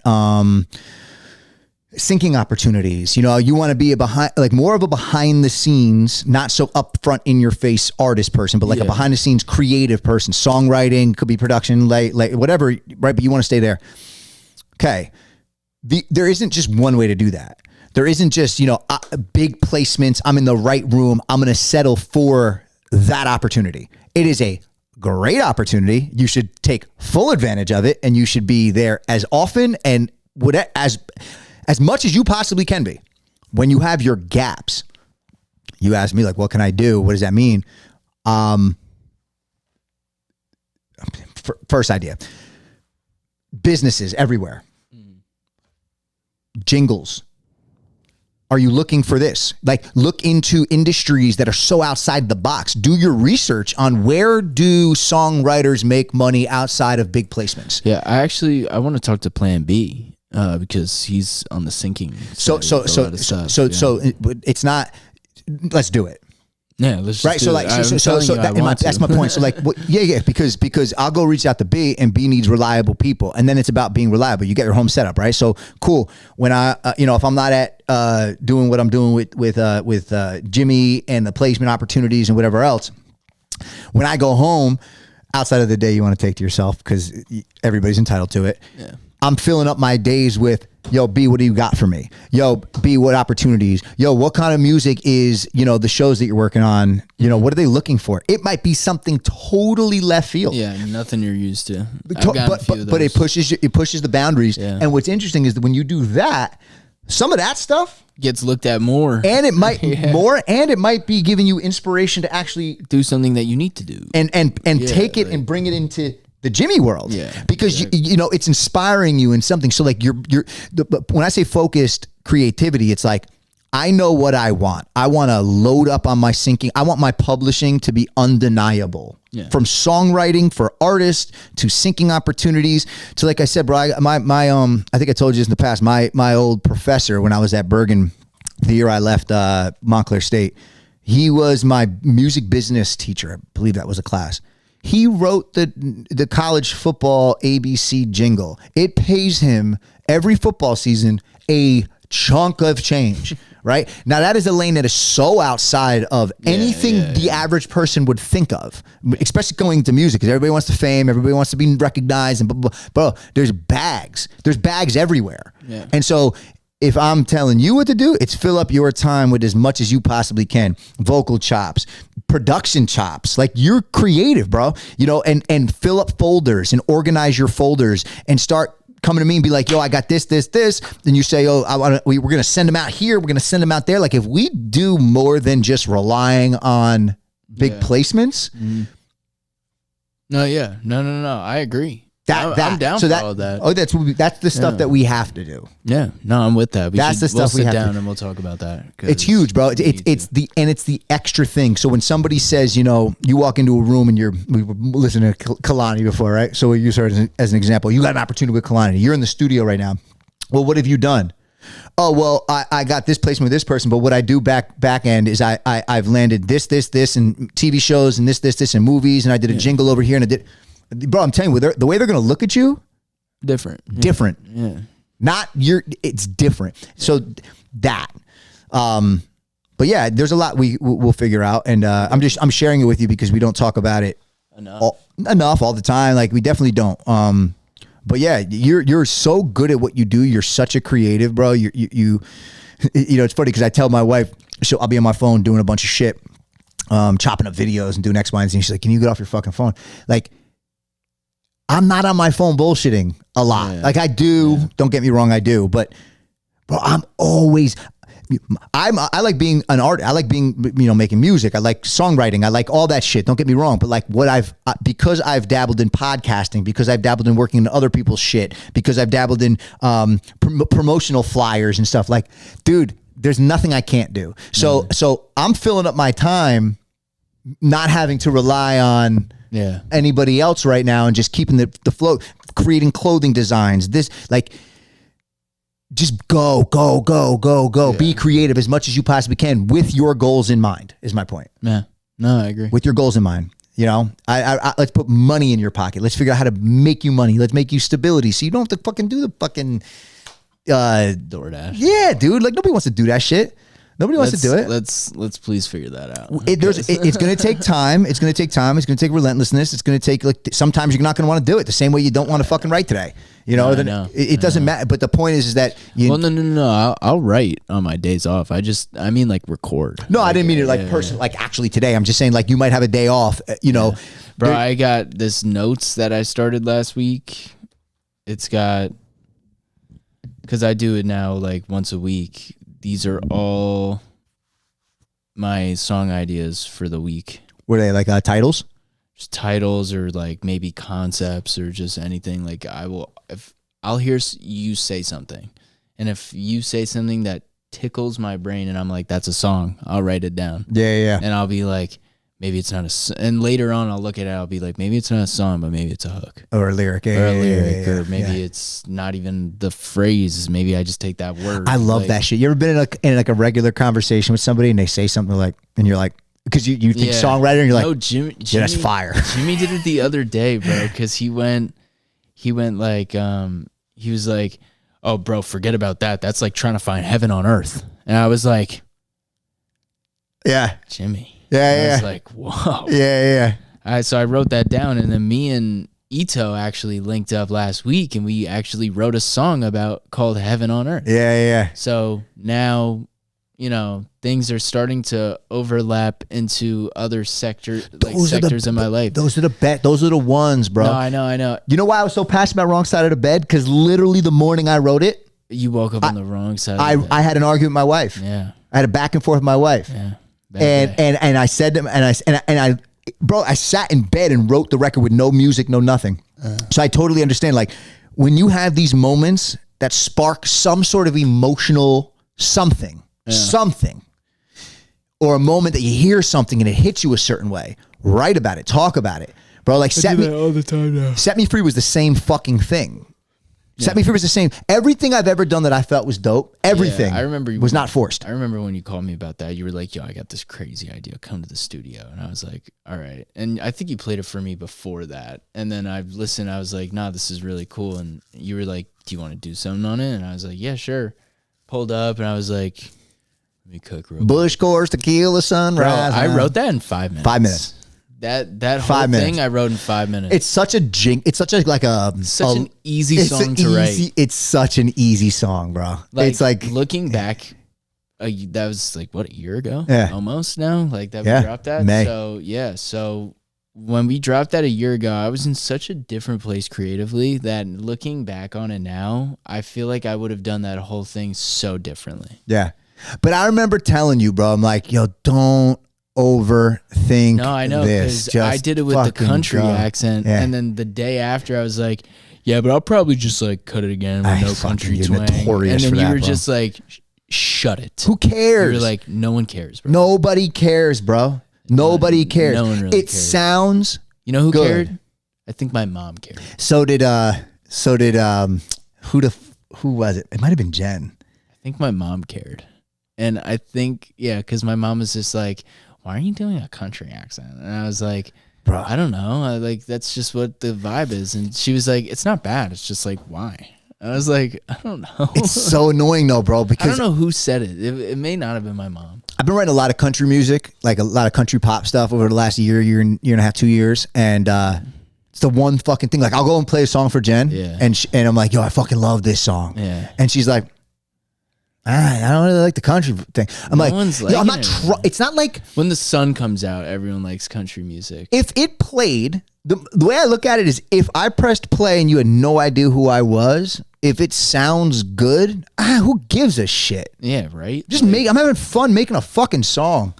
syncing opportunities. You know, you want to be more of a behind the scenes, not so upfront in your face artist person, but like a behind the scenes creative person. Songwriting, could be production, like whatever, right? But you want to stay there. Okay. There isn't just one way to do that. There isn't just, big placements. I'm in the right room. I'm going to settle for that opportunity. It is a great opportunity. You should take full advantage of it, and you should be there as often and as much as you possibly can be. When you have your gaps, you ask me, like, what can I do? What does that mean? First idea. Businesses everywhere. Jingles. Are you looking for this? Like, look into industries that are so outside the box. Do your research on where do songwriters make money outside of big placements. Yeah, I want to talk to Plan B because he's on the syncing. So it's not. Let's do it. Yeah, let's just right. So that's my point. So because I'll go reach out to B, and B needs reliable people, and then it's about being reliable. You get your home set up, right? So cool. When I if I'm not at doing what I'm doing with Jimmy and the placement opportunities and whatever else, when I go home, outside of the day you want to take to yourself because everybody's entitled to it. Yeah. I'm filling up my days with, yo, B, what do you got for me? Yo, B, what opportunities? Yo, what kind of music is, the shows that you're working on? What are they looking for? It might be something totally left field. Yeah, nothing you're used to. But it pushes the boundaries. Yeah. And what's interesting is that when you do that, some of that stuff gets looked at more. And it might and it might be giving you inspiration to actually do something that you need to do. And take it and bring it into the Jimmy world, because it's inspiring you in something. So like when I say focused creativity, it's like, I know what I want. I want to load up on my syncing. I want my publishing to be undeniable. Yeah. From songwriting for artists to syncing opportunities to, like I said, bro, I think I told you this in the past, my old professor when I was at Bergen, the year I left Montclair State, he was my music business teacher. I believe that was a class. He wrote the college football ABC jingle. It pays him every football season a chunk of change, right? Now that is a lane that is so outside of anything the average person would think of, especially going into music, because everybody wants the fame, everybody wants to be recognized, and blah, blah, blah. Bro, there's bags everywhere. Yeah. And so if I'm telling you what to do, it's fill up your time with as much as you possibly can. Vocal chops, production chops, like you're creative, bro, and fill up folders and organize your folders and start coming to me and be like, yo, I got this. Then you say, oh, we're going to send them out here. We're going to send them out there. Like if we do more than just relying on big placements. Mm-hmm. No. I agree. I'm down for all that. Oh, that's the stuff that we have to do. Yeah, no, I'm with that. We'll sit down and we'll talk about that. It's huge, bro. It's the extra thing. So when somebody says, you walk into a room and we were listening to Kalani before, right? So we use her as an example. You got an opportunity with Kalani. You're in the studio right now. Well, what have you done? Oh, well, I got this placement with this person, but what I do back end is I've landed this, and TV shows and this, and movies, and I did a jingle over here, and I did. Bro, I'm telling you, the way they're going to look at you, different. Yeah. It's different. So that, but yeah, there's a lot we'll figure out. And, I'm sharing it with you because we don't talk about it enough all the time. Like we definitely don't. But yeah, you're so good at what you do. You're such a creative, bro. It's funny because I tell my wife, I'll be on my phone doing a bunch of shit, chopping up videos and doing X, Y, and Z. And she's like, can you get off your fucking phone? Like, I'm not on my phone bullshitting a lot. Yeah. Like I do, don't get me wrong, I do. But bro, I like being an artist. I like being, making music. I like songwriting. I like all that shit. Don't get me wrong. But like because I've dabbled in podcasting, because I've dabbled in working in other people's shit, because I've dabbled in promotional flyers and stuff, like, dude, there's nothing I can't do. So I'm filling up my time not having to rely on anybody else right now and just keeping the flow, creating clothing designs. This, like, just go. Yeah. Be creative as much as you possibly can with your goals in mind, is my point. Yeah. No, I agree. With your goals in mind. I let's put money in your pocket. Let's figure out how to make you money. Let's make you stability so you don't have to fucking do the fucking DoorDash. Yeah, dude. Like nobody wants to do that shit. Nobody wants to do it. Let's please figure that out. It's going to take time. It's going to take time. It's going to take relentlessness. It's going to take, like, sometimes you're not going to want to do it the same way you don't want to fucking write today. You know, it doesn't matter. But the point is that you. Well, no. I'll write on my days off. I mean, like, record. No, I didn't mean it like like actually today. I'm just saying, like, you might have a day off, you know. Bro, I got this notes that I started last week. It's got, because I do it now like once a week. These are all my song ideas for the week. Were they like titles? Just titles or like maybe concepts or just anything. Like I'll hear you say something, and if you say something that tickles my brain and I'm like, that's a song, I'll write it down. Yeah. And I'll be like, maybe it's not and later on I'll look at it, I'll be like, maybe it's not a song, but maybe it's a hook. Or a lyric. Or maybe it's not even the phrase. Maybe I just take that word. I love that shit. You ever been in a regular conversation with somebody and they say something like, and you're like, because you think songwriter and you're like, no, Jimmy, that's fire. Jimmy did it the other day, bro, because he went like, he was like, oh, bro, forget about that. That's like trying to find heaven on earth. And I was like, yeah. Jimmy. Yeah. I was like, whoa. Yeah. So I wrote that down, and then me and Ito actually linked up last week, and we actually wrote a song called Heaven on Earth. Yeah. So now, you know, things are starting to overlap into other sectors in my life. Those are the ones, bro. No, I know. You know why I was so passionate about Wrong Side of the Bed? Because literally the morning I wrote it, you woke up on the wrong side of the bed. I had an argument with my wife. Yeah. I had a back and forth with my wife. Yeah. And I said to him, I sat in bed and wrote the record with no music, no nothing. So I totally understand. Like, when you have these moments that spark some sort of emotional something, or a moment that you hear something and it hits you a certain way, write about it, talk about it, bro. Like, I do that all the time now. Set Me Free was the same fucking thing. Set Me Free was the same. Everything I've ever done that I felt was dope, everything I remember was not forced. I remember when you called me about that, you were like, yo, I got this crazy idea. Come to the studio. And I was like, all right. And I think you played it for me before that. And then I listened. I was like, nah, this is really cool. And you were like, do you want to do something on it? And I was like, yeah, sure. Pulled up and I was like, let me cook real quick. Bush course, tequila, sunrise. Bro, I wrote that in 5 minutes. 5 minutes. That whole thing I wrote in 5 minutes. It's such a It's such a an easy song to write. It's such an easy song, bro. It's like looking back. That was like what, a year ago? Yeah, almost now. Like that we dropped that. May. So when we dropped that a year ago, I was in such a different place creatively that looking back on it now, I feel like I would have done that whole thing so differently. Yeah, but I remember telling you, bro. I'm like, yo, don't overthink. No, I know, because I did it with the country accent, and then the day after I was like, yeah, but I'll probably just like cut it again with no country twang. And then you were just like, shut it. Who cares? You're like, no one cares, bro. Nobody cares, bro. Nobody cares. No one really cares. Sounds. You know who good. cared? I think my mom cared. So did who was it? It might have been Jen. I think my mom cared. And I think, because my mom was just like, why are you doing a country accent? And I was like, bro, I don't know. That's just what the vibe is. And she was like, it's not bad. It's just like, why? I was like, I don't know. It's so annoying though, bro, because I don't know who said it. It may not have been my mom. I've been writing a lot of country music, like a lot of country pop stuff over the last year and a half, 2 years. And it's the one fucking thing. Like, I'll go and play a song for Jen, and I'm like, yo, I fucking love this song. Yeah. And she's like, I don't really like the country thing. I'm like, yo, I'm not. It's not like when the sun comes out, everyone likes country music. If it played, the way I look at it is, if I pressed play and you had no idea who I was, if it sounds good, who gives a shit? Yeah, right. Just I'm having fun making a fucking song.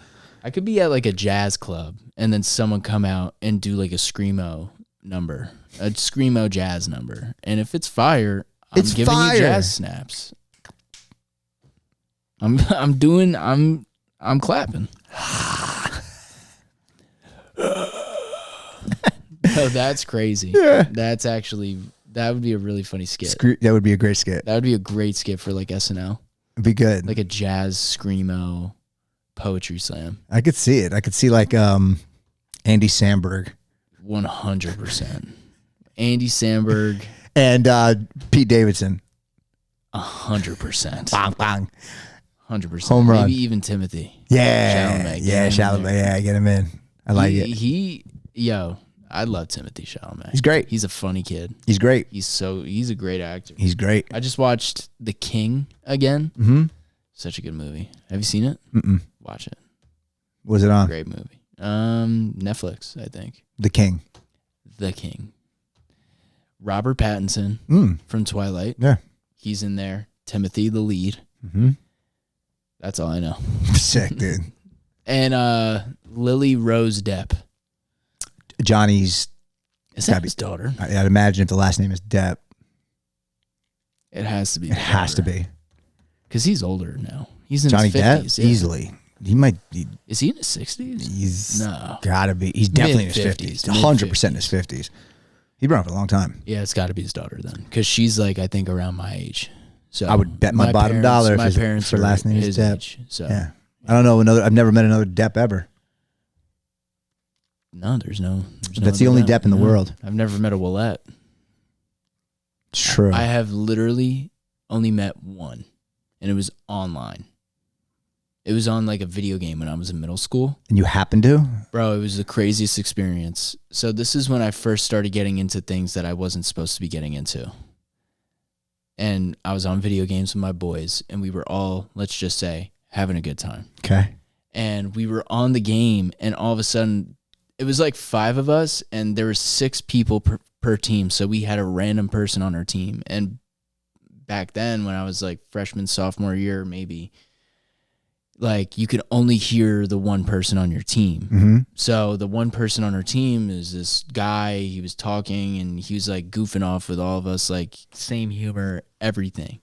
I could be at like a jazz club and then someone come out and do like a screamo number, a screamo jazz number, and if it's fire, I'm giving you jazz snaps. I'm clapping. No, that's crazy. Yeah. That's actually, that would be a really funny skit. That would be a great skit. That would be a great skit for like SNL. It'd be good. Like a jazz screamo poetry slam. I could see it. I could see like Andy Samberg. 100%. Andy Samberg. And Pete Davidson. 100%. 100%. Bang, bang. 100%. Home run. Maybe even Timothy. Yeah. Chalamet. Chalamet. Yeah, get him in. I like it. I love Timothy Chalamet. He's great. He's a funny kid. He's great. He's a great actor. He's great. I just watched The King again. Mm-hmm. Such a good movie. Have you seen it? Mm-mm. Watch it. Was it on? Great movie. Netflix, I think. The King. The King. Robert Pattinson from Twilight. Yeah. He's in there. Timothy, the lead. Mm-hmm. That's all I know. Sick, dude. And Lily Rose Depp. Johnny's. Is that his daughter? I'd imagine if the last name is Depp. It has to be. It has to be. Because he's older now. He's in Johnny his 50s. Depp? Yeah. Easily. He might. Is he in his 60s? He's no. Gotta be. He's definitely in his Mid-50s. 50s. 100% in his 50s. He's been around for a long time. Yeah, it's got to be his daughter then. Because she's like, I think, around my age. So I would bet my bottom dollar if her last name is Depp. Age, so. Yeah. I don't know I've never met another Depp ever. No, there's no That's the only Depp in the world. I've never met a Ouellette. It's true. I have literally only met one, and it was online. It was on like a video game when I was in middle school. And you happened to? Bro, it was the craziest experience. So this is when I first started getting into things that I wasn't supposed to be getting into. And I was on video games with my boys, and we were all, let's just say, having a good time. Okay. And we were on the game, and all of a sudden, it was like 5 of us, and there were 6 people per team. So we had a random person on our team. And back then, when I was like freshman, sophomore year, maybe, like you could only hear the one person on your team. Mm-hmm. So the one person on our team is this guy. He was talking, and he was like goofing off with all of us, like same humor, everything.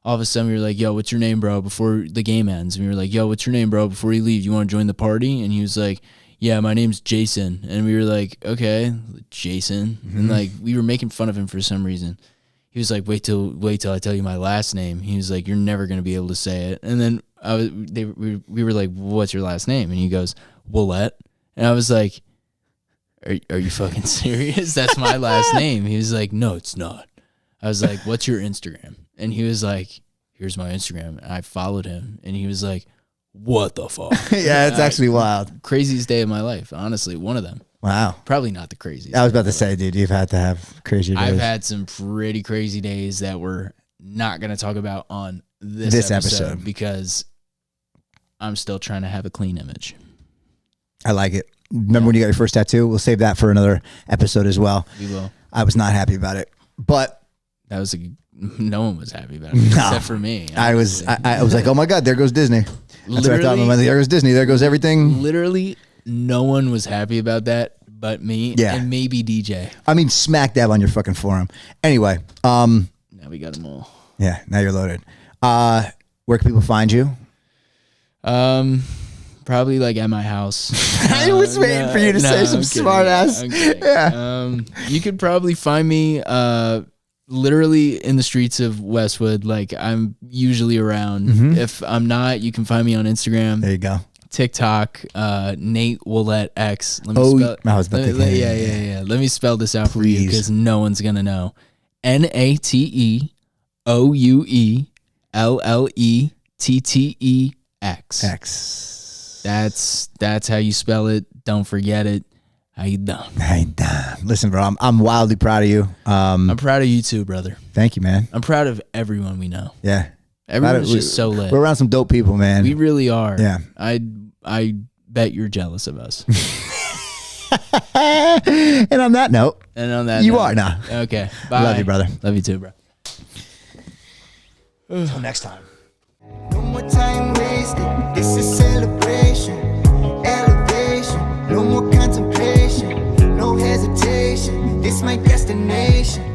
All of a sudden, we were like, yo, what's your name, bro, before the game ends? And we were like, yo, what's your name, bro, before you leave? You want to join the party? And he was like, yeah, my name's Jason. And we were like, okay, Jason. Mm-hmm. And like, we were making fun of him for some reason. He was like, wait till I tell you my last name. He was like, you're never going to be able to say it. And then we were like, what's your last name? And he goes, Ouellette. And I was like, are you fucking serious? That's my last name. He was like, no, it's not. I was like, what's your Instagram? And he was like, here's my Instagram. And I followed him, and he was like, what the fuck? Yeah, it's actually wild. Craziest day of my life, honestly, one of them. Wow. Probably not the craziest. I was about to say, dude, you've had to have crazy days. I've had some pretty crazy days that we're not going to talk about on this episode because I'm still trying to have a clean image. I like it. Remember when you got your first tattoo? We'll save that for another episode as well. We will. I was not happy about it, but that was no one was happy about it except for me. I was like, oh my God, there goes Disney. That's what I thought. There goes Disney. There goes everything. Literally, no one was happy about that but me and maybe DJ. I mean, smack dab on your fucking forearm. Anyway. Now we got them all. Yeah, now you're loaded. Where can people find you? Probably like at my house. I was waiting for you to say some smart ass. Yeah. You could probably find me literally in the streets of Westwood. Like I'm usually around. Mm-hmm. If I'm not, you can find me on Instagram. There you go. TikTok, Nate Ouellette X. Let me spell. I was about to yeah. Let me spell this out for you because no one's gonna know. NateOuelletteX. X. That's how you spell it. Don't forget it. How you doing? Listen, bro, I'm wildly proud of you. I'm proud of you too, brother. Thank you, man. I'm proud of everyone we know. Yeah. Everyone's just so lit. We're around some dope people, man. We really are. Yeah. I bet you're jealous of us. And on that note, you are now. Okay. Bye. Love you, brother. Love you too, bro. Until next time. No more time wasted. This is celebration, elevation. No more contemplation, no hesitation. This my destination.